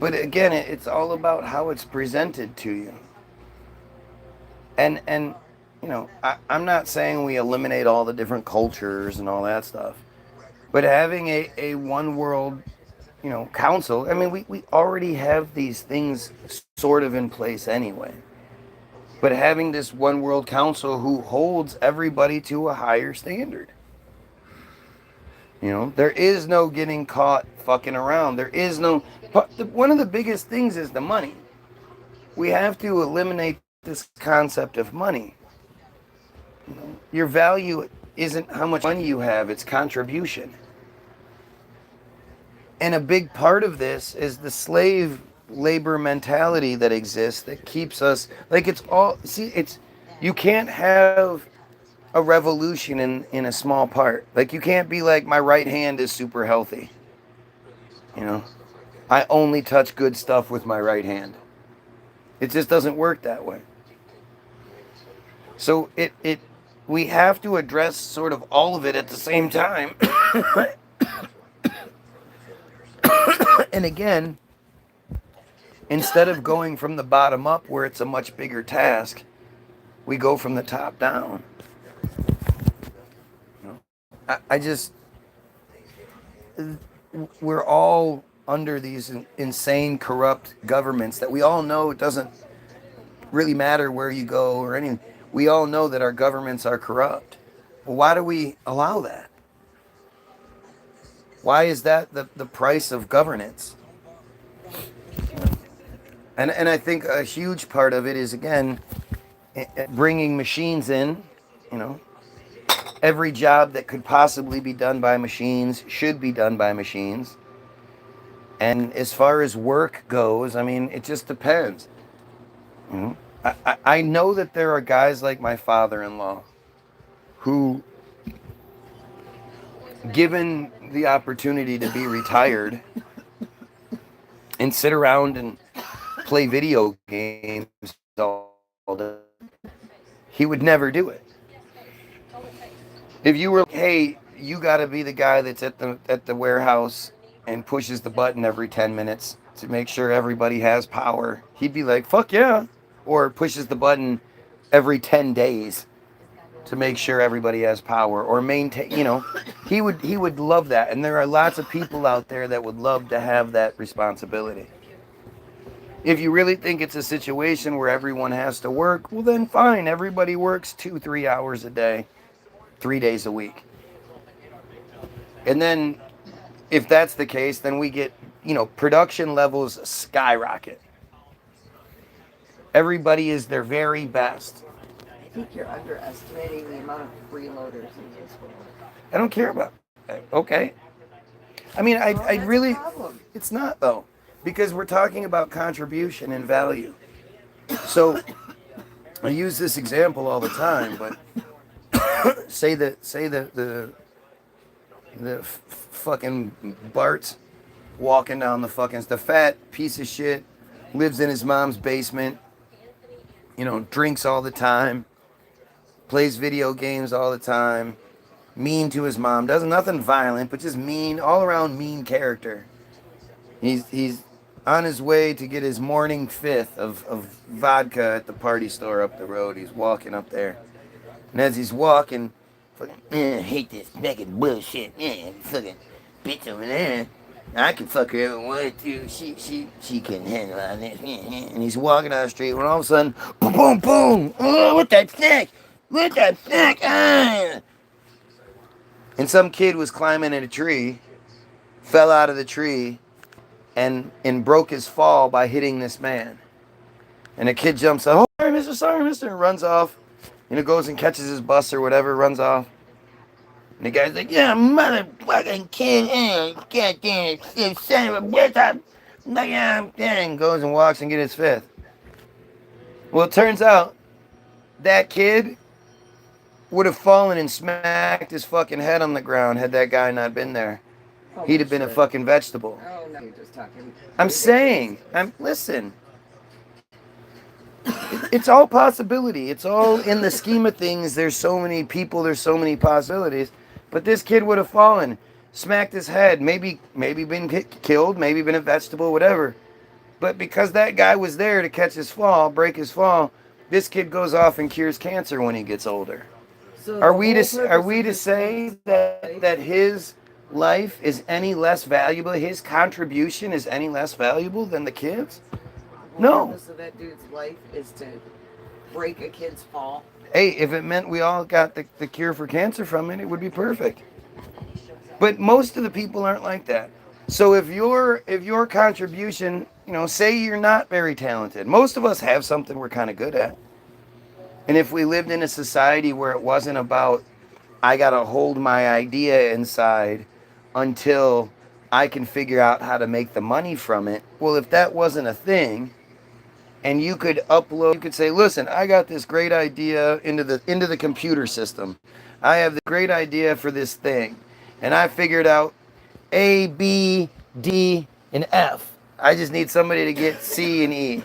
But again, it's all about how it's presented to you. And I'm not saying we eliminate all the different cultures and all that stuff. But having a one world council. I mean, we already have these things sort of in place anyway. But having this one world council who holds everybody to a higher standard. There is no getting caught fucking around. There is no. One of the biggest things is the money. We have to eliminate this concept of money. Your value isn't how much money you have, it's contribution. And a big part of this is the slave labor mentality that exists that keeps us like you can't have a revolution in a small part. Like you can't be like my right hand is super healthy. I only touch good stuff with my right hand. It just doesn't work that way. So we have to address sort of all of it at the same time. And again, instead of going from the bottom up where it's a much bigger task, we go from the top down. We're all under these insane, corrupt governments that we all know it doesn't really matter where you go or anything. We all know that our governments are corrupt. Well, why do we allow that? Why is that the price of governance? And I think a huge part of it is, again, bringing machines in. Every job that could possibly be done by machines should be done by machines. And as far as work goes, I mean, it just depends. I know that there are guys like my father-in-law who, given the opportunity to be retired and sit around and play video games all day, he would never do it. If you were, hey, you got to be the guy that's at the warehouse and pushes the button every 10 minutes to make sure everybody has power, he'd be like, fuck yeah. Or pushes the button every 10 days to make sure everybody has power or maintain, he would love that. And there are lots of people out there that would love to have that responsibility. If you really think it's a situation where everyone has to work, well then fine, everybody works 2-3 hours a day, 3 days a week. And then if that's the case, then we get, production levels skyrocket. Everybody is their very best.
I think you're underestimating the amount of freeloaders in this world.
I don't care about that. Okay. I mean, I really, it's not though, because we're talking about contribution and value. So I use this example all the time, but say the fucking Bart's walking down the fat piece of shit, lives in his mom's basement, drinks all the time, plays video games all the time, mean to his mom, does nothing violent, but just mean, all around mean character. He's on his way to get his morning fifth of vodka at the party store up the road. He's walking up there. And as he's walking, fucking, I hate this fucking bullshit, fucking bitch over there. I can fuck her if I wanted to. She couldn't handle all this. And he's walking down the street when all of a sudden, boom, boom, boom. Oh, what the fuck? What the fuck? Ah. And some kid was climbing in a tree, fell out of the tree, and broke his fall by hitting this man. And the kid jumps up, oh, sorry, mister, and runs off. Goes and catches his bus or whatever, runs off. And the guy's like, yeah, motherfucking kid, goddamn, you son of a bitch, and goes and walks and gets his fifth. Well, it turns out that kid would have fallen and smacked his fucking head on the ground had that guy not been there. He'd have been a fucking vegetable.
Oh, no, you're just talking.
Listen. It's all possibility. It's all in the scheme of things. There's so many people, there's so many possibilities. But this kid would have fallen, smacked his head, maybe been killed, maybe been a vegetable, whatever. But because that guy was there to catch his fall, break his fall, this kid goes off and cures cancer when he gets older.
So
are we to say that his life is any less valuable? His contribution is any less valuable than the kids?
The
No.
purpose of that dude's life is to break a kid's fall.
Hey, if it meant we all got the cure for cancer from it, it would be perfect. But most of the people aren't like that. So if your contribution, say you're not very talented. Most of us have something we're kind of good at. And if we lived in a society where it wasn't about I got to hold my idea inside until I can figure out how to make the money from it. Well, if that wasn't a thing, and you could upload, you could say, listen, I got this great idea into the computer system. I have the great idea for this thing. And I figured out A, B, D, and F. I just need somebody to get C and E.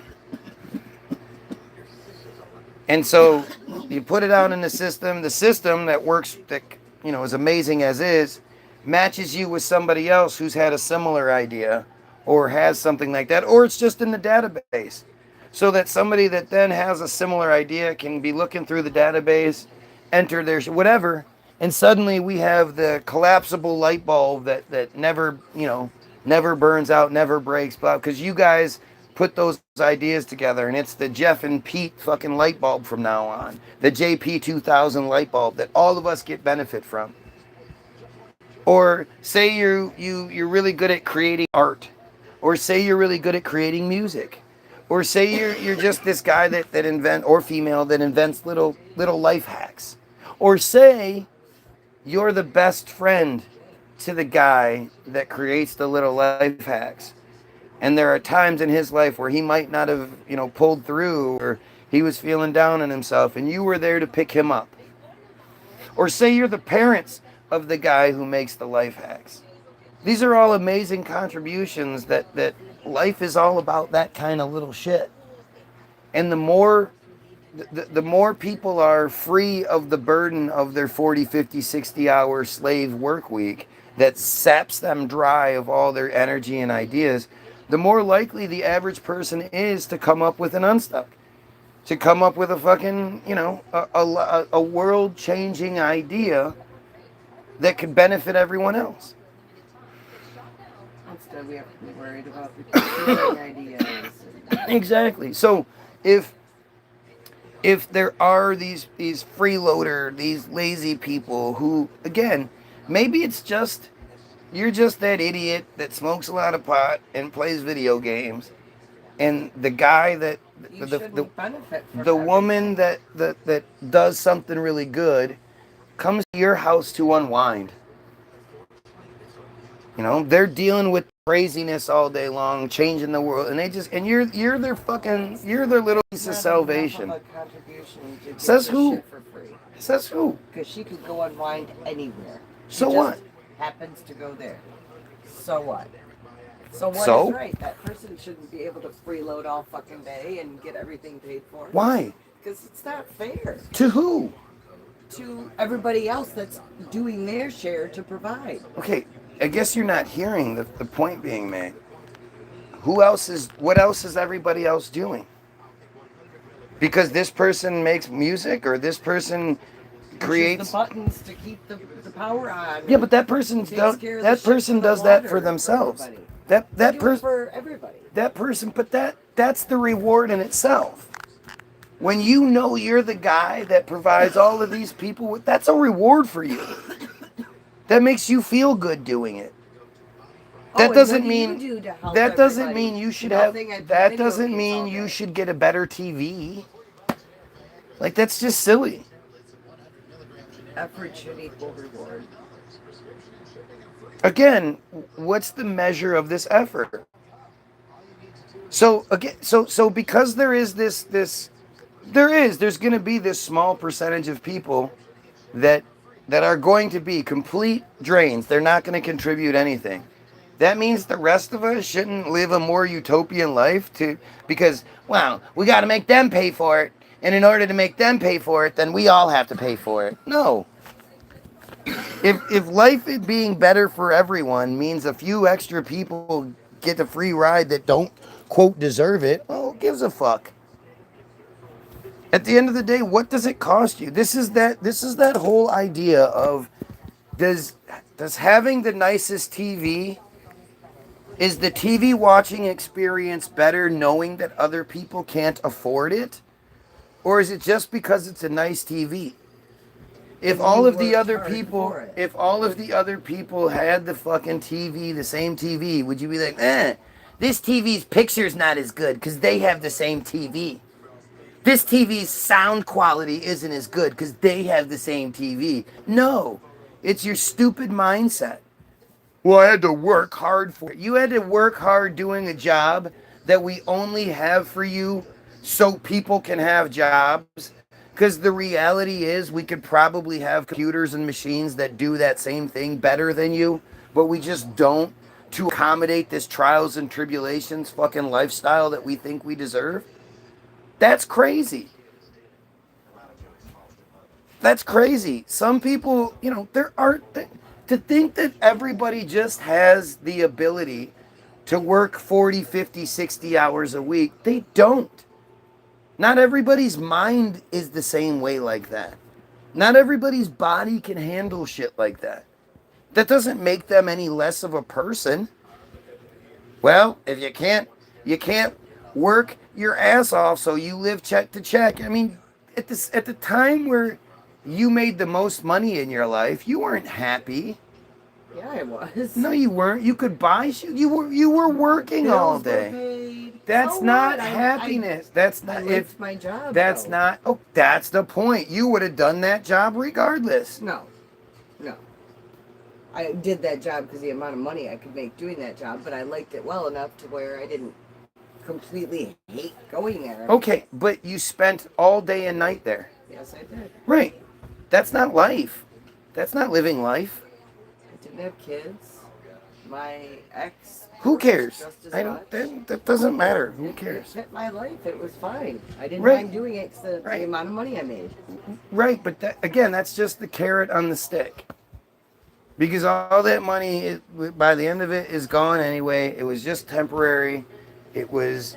And so you put it out in the system that works, that is amazing as is, matches you with somebody else who's had a similar idea or has something like that, or it's just in the database. So that somebody that then has a similar idea can be looking through the database, enter their whatever, and suddenly we have the collapsible light bulb that never, never burns out, never breaks, blah, because you guys put those ideas together, and it's the Jeff and Pete fucking light bulb from now on, the JP 2000 light bulb that all of us get benefit from. Or say you're really good at creating art, or say you're really good at creating music, or say you're just this guy that invent, or female that invents little life hacks, or say you're the best friend to the guy that creates the little life hacks. And there are times in his life where he might not have, pulled through, or he was feeling down on himself, and you were there to pick him up. Or say you're the parents of the guy who makes the life hacks. These are all amazing contributions that life is all about, that kind of little shit. And the more people are free of the burden of their 40, 50, 60-hour slave work week that saps them dry of all their energy and ideas, the more likely the average person is to come up with an unstuck, to come up with a fucking, a world-changing idea that could benefit everyone else.
Instead, we have to be worried about the ideas.
Exactly. So if there are these freeloader, these lazy people who, again, maybe it's just you're just that idiot that smokes a lot of pot and plays video games, and the guy that the woman that does something really good comes to your house to unwind. They're dealing with craziness all day long, changing the world, and you're their little piece of salvation. Says who? Says who?
Because she could go unwind anywhere.
So what?
Happens to go there. So what? So what is right? That person shouldn't be able to freeload all fucking day and get everything paid for.
Why?
Because it's not fair.
To who?
To everybody else that's doing their share to provide.
Okay, I guess you're not hearing the point being made. What else is everybody else doing? Because this person makes music, or this person creates
the buttons to keep the power on.
Yeah, but that person does that for themselves. That person
for everybody.
That person, but that's the reward in itself. When you know you're the guy that provides all of these people, that's a reward for you. That makes you feel good doing it. That doesn't mean you should have. That doesn't mean you should get a better TV. Like, that's just silly.
Effort should equal reward.
Again, what's the measure of this effort? So again, so because there's going to be this small percentage of people that are going to be complete drains. They're not going to contribute anything. That means the rest of us shouldn't live a more utopian life because we got to make them pay for it. And in order to make them pay for it, then we all have to pay for it. No. If life being better for everyone means a few extra people get a free ride that don't, quote, deserve it, well, who gives a fuck? At the end of the day, what does it cost you? This is that whole idea of Does having the nicest TV, is the TV watching experience better knowing that other people can't afford it? Or is it just because it's a nice TV? If
And
all
you
of the
worked
other
hard
people,
for it.
if all of the other people had the fucking TV, the same TV, would you be like, this TV's picture's not as good because they have the same TV? This TV's sound quality isn't as good because they have the same TV. No, it's your stupid mindset. Well, I had to work hard for it. You had to work hard doing a job that we only have for you so people can have jobs. Because the reality is, we could probably have computers and machines that do that same thing better than you, but we just don't to accommodate this trials and tribulations fucking lifestyle that we think we deserve. That's crazy. That's crazy. Some people, there aren't. To think that everybody just has the ability to work 40, 50, 60 hours a week, they don't. Not everybody's mind is the same way like that. Not everybody's body can handle shit like that. That doesn't make them any less of a person. Well, if you can't work your ass off, so you live check to check. I mean, at the time where you made the most money in your life, you weren't happy.
Yeah, I was.
No, you weren't. You could buy shit. You were working all
Bills were
day.
paid.
That's
So
not
what?
happiness. That's
I
not
liked my job.
That's
though.
not. Oh, that's the point. You would have done that job regardless.
No. I did that job because the amount of money I could make doing that job, but I liked it well enough to where I didn't completely hate going there.
Okay, but you spent all day and night there.
Yes, I did.
Right. That's not life. That's not living life.
I didn't have kids. My ex.
Who cares?
Just as
I
much.
don't. That doesn't matter. Who cares?
It fit my life. It was fine. I didn't
Right.
mind doing it because
Right.
the amount of money I made.
Right, but again, that's just the carrot on the stick. Because all that money, by the end of it, is gone anyway. It was just temporary. It was,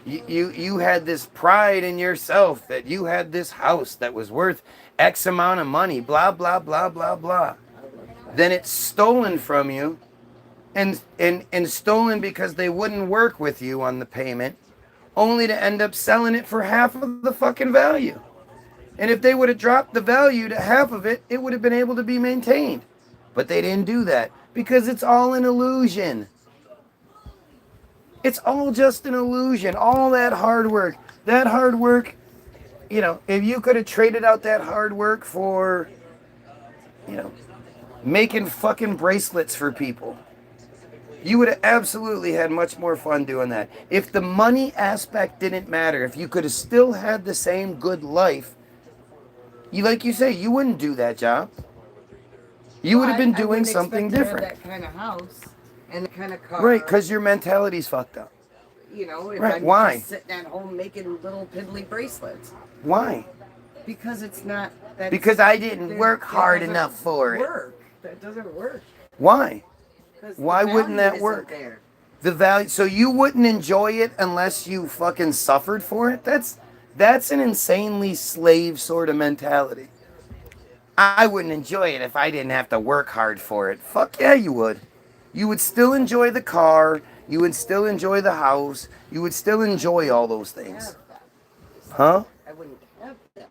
you had this pride in yourself that you had this house that was worth X amount of money, blah, blah, blah, blah, blah. Then it's stolen from you, and stolen because they wouldn't work with you on the payment, only to end up selling it for half of the fucking value. And if they would have dropped the value to half of it, it would have been able to be maintained. But they didn't do that because it's all an illusion. It's all just an illusion. All that hard work. If you could have traded out that hard work for, making fucking bracelets for people, you would have absolutely had much more fun doing that. If the money aspect didn't matter, if you could have still had the same good life, like you say, you wouldn't do that job. You would have been doing something different.
That kind of house and the kind of car.
Right, because your mentality's fucked up.
If
Right,
I'm
why?
just sitting at home making little piddly bracelets.
Why?
Because it's not.
Because I didn't work hard
doesn't
enough for it.
That doesn't work.
Why?
'Cause
Why
the
wouldn't
value
that
isn't
work?
there.
The value. So you wouldn't enjoy it unless you fucking suffered for it? That's an insanely slave sort of mentality. I wouldn't enjoy it if I didn't have to work hard for it. Fuck yeah, you would. You would still enjoy the car. You would still enjoy the house. You would still enjoy all those things. Huh?
I wouldn't have that.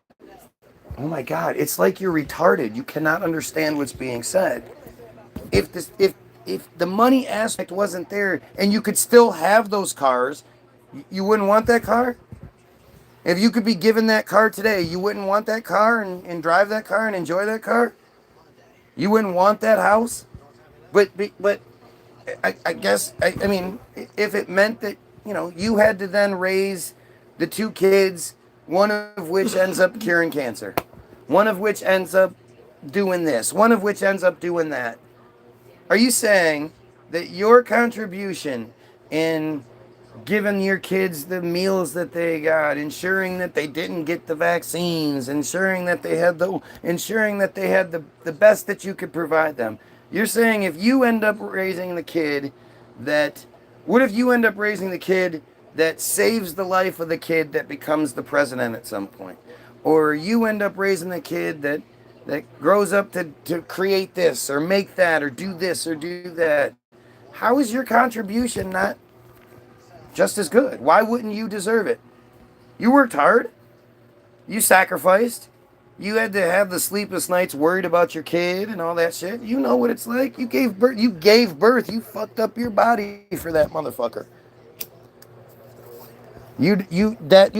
Oh my God, it's like you're retarded. You cannot understand what's being said. If the money aspect wasn't there and you could still have those cars, you wouldn't want that car? If you could be given that car today, you wouldn't want that car and drive that car and enjoy that car? You wouldn't want that house? But I guess, I mean, if it meant that, you had to then raise the two kids, one of which ends up curing cancer, one of which ends up doing this, one of which ends up doing that. Are you saying that your contribution in giving your kids the meals that they got, ensuring that they didn't get the vaccines, ensuring that they had the best that you could provide them? You're saying if you end up raising the kid what if you end up raising the kid that saves the life of the kid that becomes the president at some point? Or you end up raising the kid that that grows up to create this or make that or do this or do that, how is your contribution not just as good? Why wouldn't you deserve it? You worked hard. You sacrificed. You had to have the sleepless nights worried about your kid and all that shit. You know what it's like. You gave birth. You gave birth. You fucked up your body for that motherfucker. You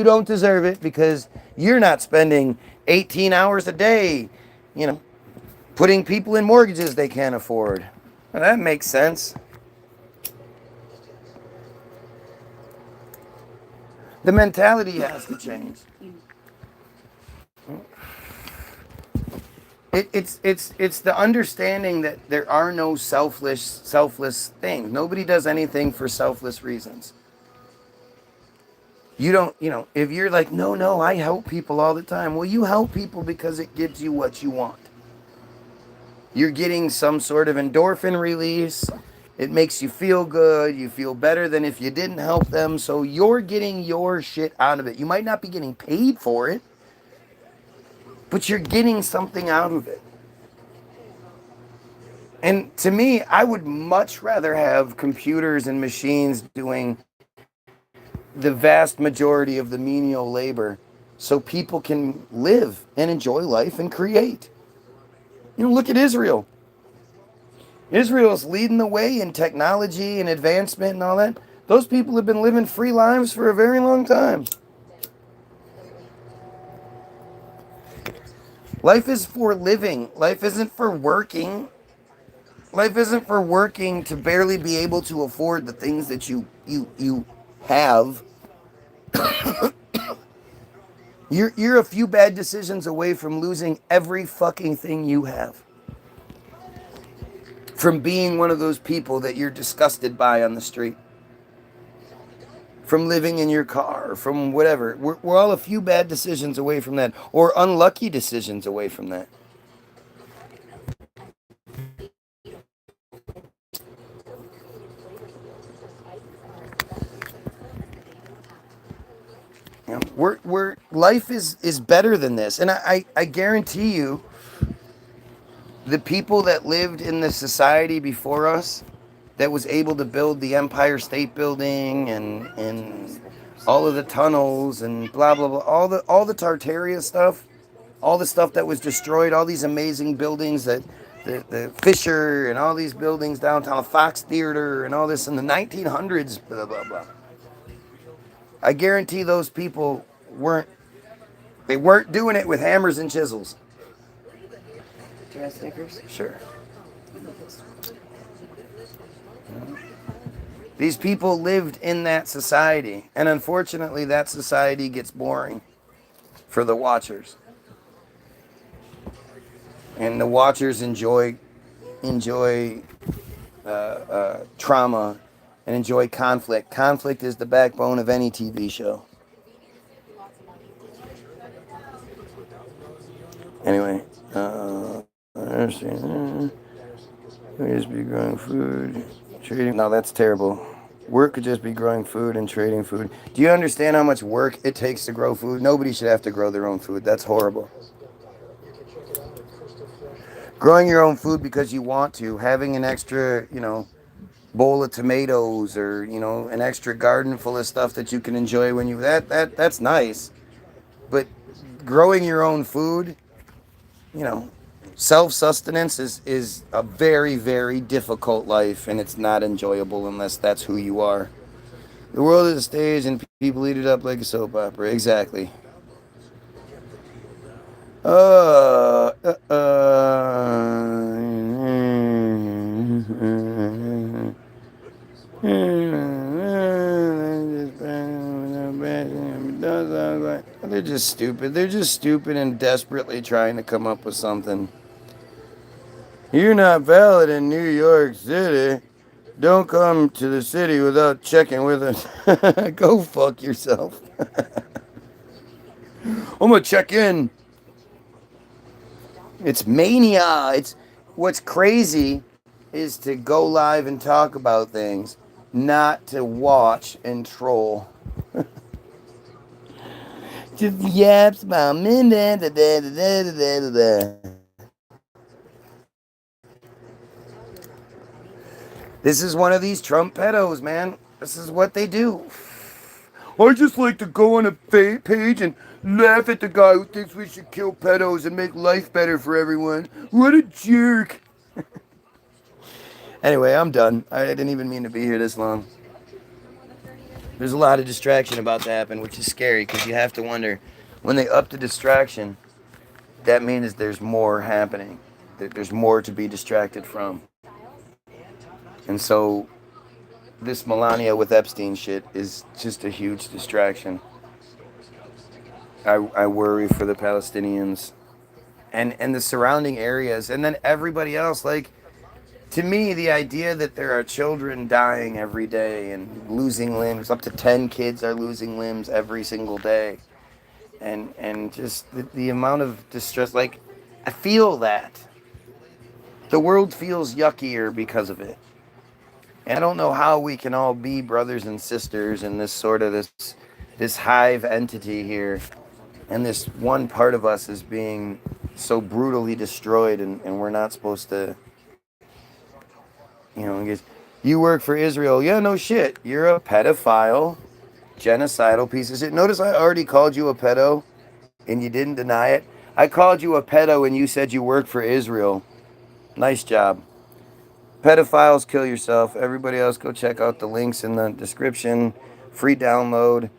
don't deserve it because you're not spending 18 hours a day, you know, putting people in mortgages they can't afford. Well, that makes sense. The mentality has to change. It's the understanding that there are no selfless things. Nobody does anything for selfless reasons. You don't, if you're like, no, I help people all the time. Well, you help people because it gives you what you want. You're getting some sort of endorphin release. It makes you feel good. You feel better than if you didn't help them. So you're getting your shit out of it. You might not be getting paid for it, but you're getting something out of it. And to me, I would much rather have computers and machines doing the vast majority of the menial labor so people can live and enjoy life and create. Look at Israel. Israel's leading the way in technology and advancement and all that. Those people have been living free lives for a very long time. Life is for living. Life isn't for working. Life isn't for working to barely be able to afford the things that you have. You're a few bad decisions away from losing every fucking thing you have. From being one of those people that you're disgusted by on the street. From living in your car, from whatever. We're all a few bad decisions away from that. Or unlucky decisions away from that. Life is better than this. And I guarantee you, the people that lived in the society before us that was able to build the Empire State Building and all of the tunnels and blah blah blah, all the Tartaria stuff, all the stuff that was destroyed, all these amazing buildings that the Fisher and all these buildings downtown, Fox Theater and all this in the 1900s, blah blah blah. I guarantee those people weren't doing it with hammers and chisels.
Do you have Snickers?
Sure. These people lived in that society, and unfortunately that society gets boring for the watchers. And the watchers enjoy trauma and enjoy conflict. Conflict is the backbone of any TV show. Anyway, I understand. We just be growing food, trading. No, that's terrible. Work could just be growing food and trading food. Do you understand how much work it takes to grow food? Nobody should have to grow their own food. That's horrible. Growing your own food because you want to, having an extra, bowl of tomatoes or, an extra garden full of stuff that you can enjoy when you that's nice. But growing your own food, self-sustenance is a very, very difficult life, and it's not enjoyable unless that's who you are. The world is a stage, and people eat it up like a soap opera. Exactly. They're just stupid. They're just stupid and desperately trying to come up with something. You're not valid in New York City. Don't come to the city without checking with us. Go fuck yourself. I'm gonna check in. It's mania. What's crazy is to go live and talk about things, not to watch and troll. Just yaps about minute. This is one of these Trump pedos, man. This is what they do. I just like to go on a page and laugh at the guy who thinks we should kill pedos and make life better for everyone. What a jerk. Anyway, I'm done. I didn't even mean to be here this long. There's a lot of distraction about to happen, which is scary because you have to wonder, when they up the distraction, that means there's more happening. There's more to be distracted from. And so this Melania with Epstein shit is just a huge distraction. I worry for the Palestinians and the surrounding areas, and then everybody else. Like, to me, the idea that there are children dying every day and losing limbs, up to 10 kids are losing limbs every single day, and just the amount of distress, like, I feel that. The world feels yuckier because of it. And I don't know how we can all be brothers and sisters in this sort of this hive entity here. And this one part of us is being so brutally destroyed, and we're not supposed to, you work for Israel. Yeah, no shit. You're a pedophile, genocidal piece of shit. Notice I already called you a pedo, and you didn't deny it. I called you a pedo, and you said you work for Israel. Nice job. Pedophiles, kill yourself. Everybody else, go check out the links in the description. Free download.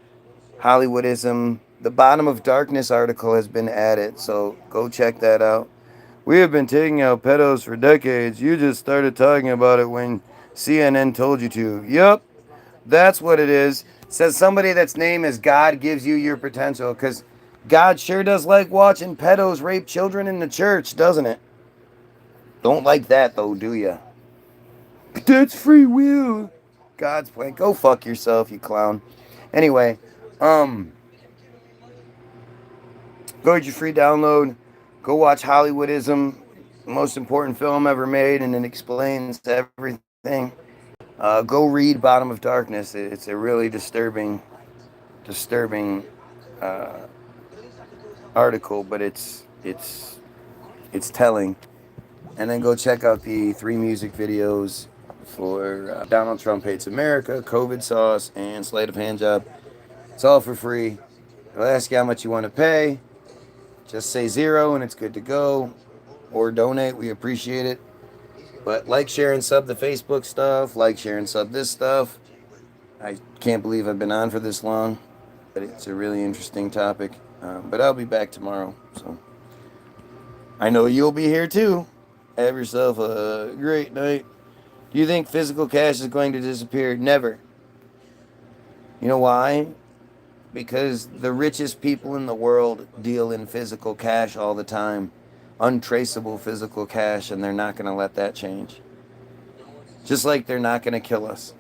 Hollywoodism. The Bottom of Darkness article has been added, so go check that out. We have been taking out pedos for decades. You just started talking about it when CNN told you to. Yup, that's what it is. Says somebody that's name is God gives you your potential, because God sure does like watching pedos rape children in the church, doesn't it? Don't like that, though, do ya? That's free will. God's plan. Go fuck yourself, you clown. Anyway, go get your free download. Go watch Hollywoodism, the most important film ever made, and it explains everything. Go read Bottom of Darkness. It's a really disturbing article, but it's telling. And then go check out the 3 music videos for Donald Trump Hates America, COVID Sauce, and Sleight of Hand Job. It's all for free. They'll ask you how much you want to pay. Just say 0 and it's good to go. Or donate. We appreciate it. But like, share, and sub the Facebook stuff. Like, share, and sub this stuff. I can't believe I've been on for this long. But it's a really interesting topic. But I'll be back tomorrow. So I know you'll be here too. Have yourself a great night. Do you think physical cash is going to disappear? Never. You know why? Because the richest people in the world deal in physical cash all the time. Untraceable physical cash, and they're not going to let that change. Just like they're not going to kill us.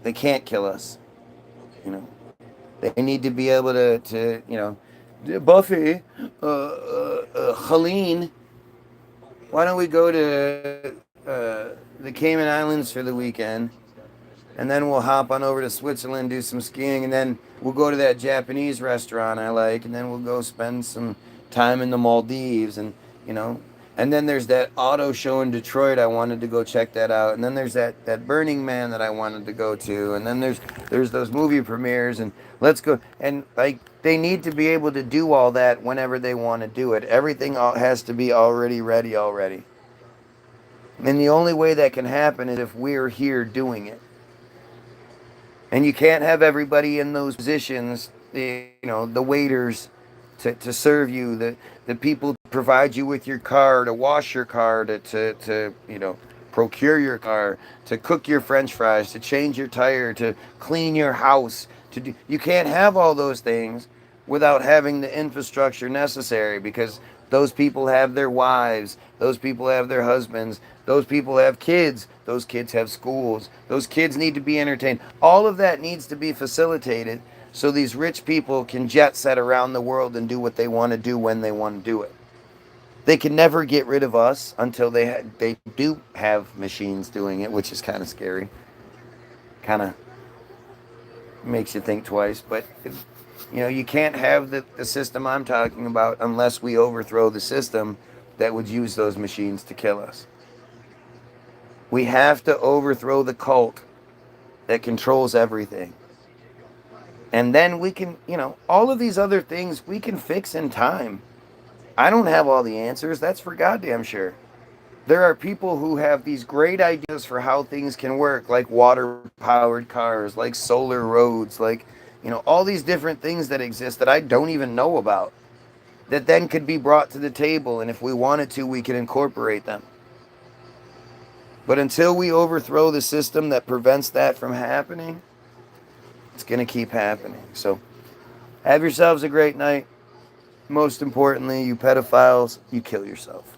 They can't kill us. They need to be able to Buffy, Helene, why don't we go to the Cayman Islands for the weekend, and then we'll hop on over to Switzerland, do some skiing, and then we'll go to that Japanese restaurant I like, and then we'll go spend some time in the Maldives, and and then there's that auto show in Detroit. I wanted to go check that out, and then there's that Burning Man that I wanted to go to, and then there's those movie premieres, and let's go. And they need to be able to do all that whenever they want to do it. Everything has to be already ready already. And the only way that can happen is if we're here doing it. And you can't have everybody in those positions, the waiters to serve you, the people to provide you with your car, to wash your car, to procure your car, to cook your French fries, to change your tire, to clean your house. You can't have all those things without having the infrastructure necessary, because those people have their wives, those people have their husbands, those people have kids, those kids have schools, those kids need to be entertained. All of that needs to be facilitated so these rich people can jet set around the world and do what they want to do when they want to do it. They can never get rid of us until they do have machines doing it, which is kind of scary. Kind of makes you think twice, but you can't have the system I'm talking about unless we overthrow the system that would use those machines to kill us. We have to overthrow the cult that controls everything. And then we can, all of these other things we can fix in time. I don't have all the answers. That's for goddamn sure. There are people who have these great ideas for how things can work, like water-powered cars, like solar roads, like, all these different things that exist that I don't even know about, that then could be brought to the table, and if we wanted to, we could incorporate them. But until we overthrow the system that prevents that from happening, it's going to keep happening. So have yourselves a great night. Most importantly, you pedophiles, you kill yourself.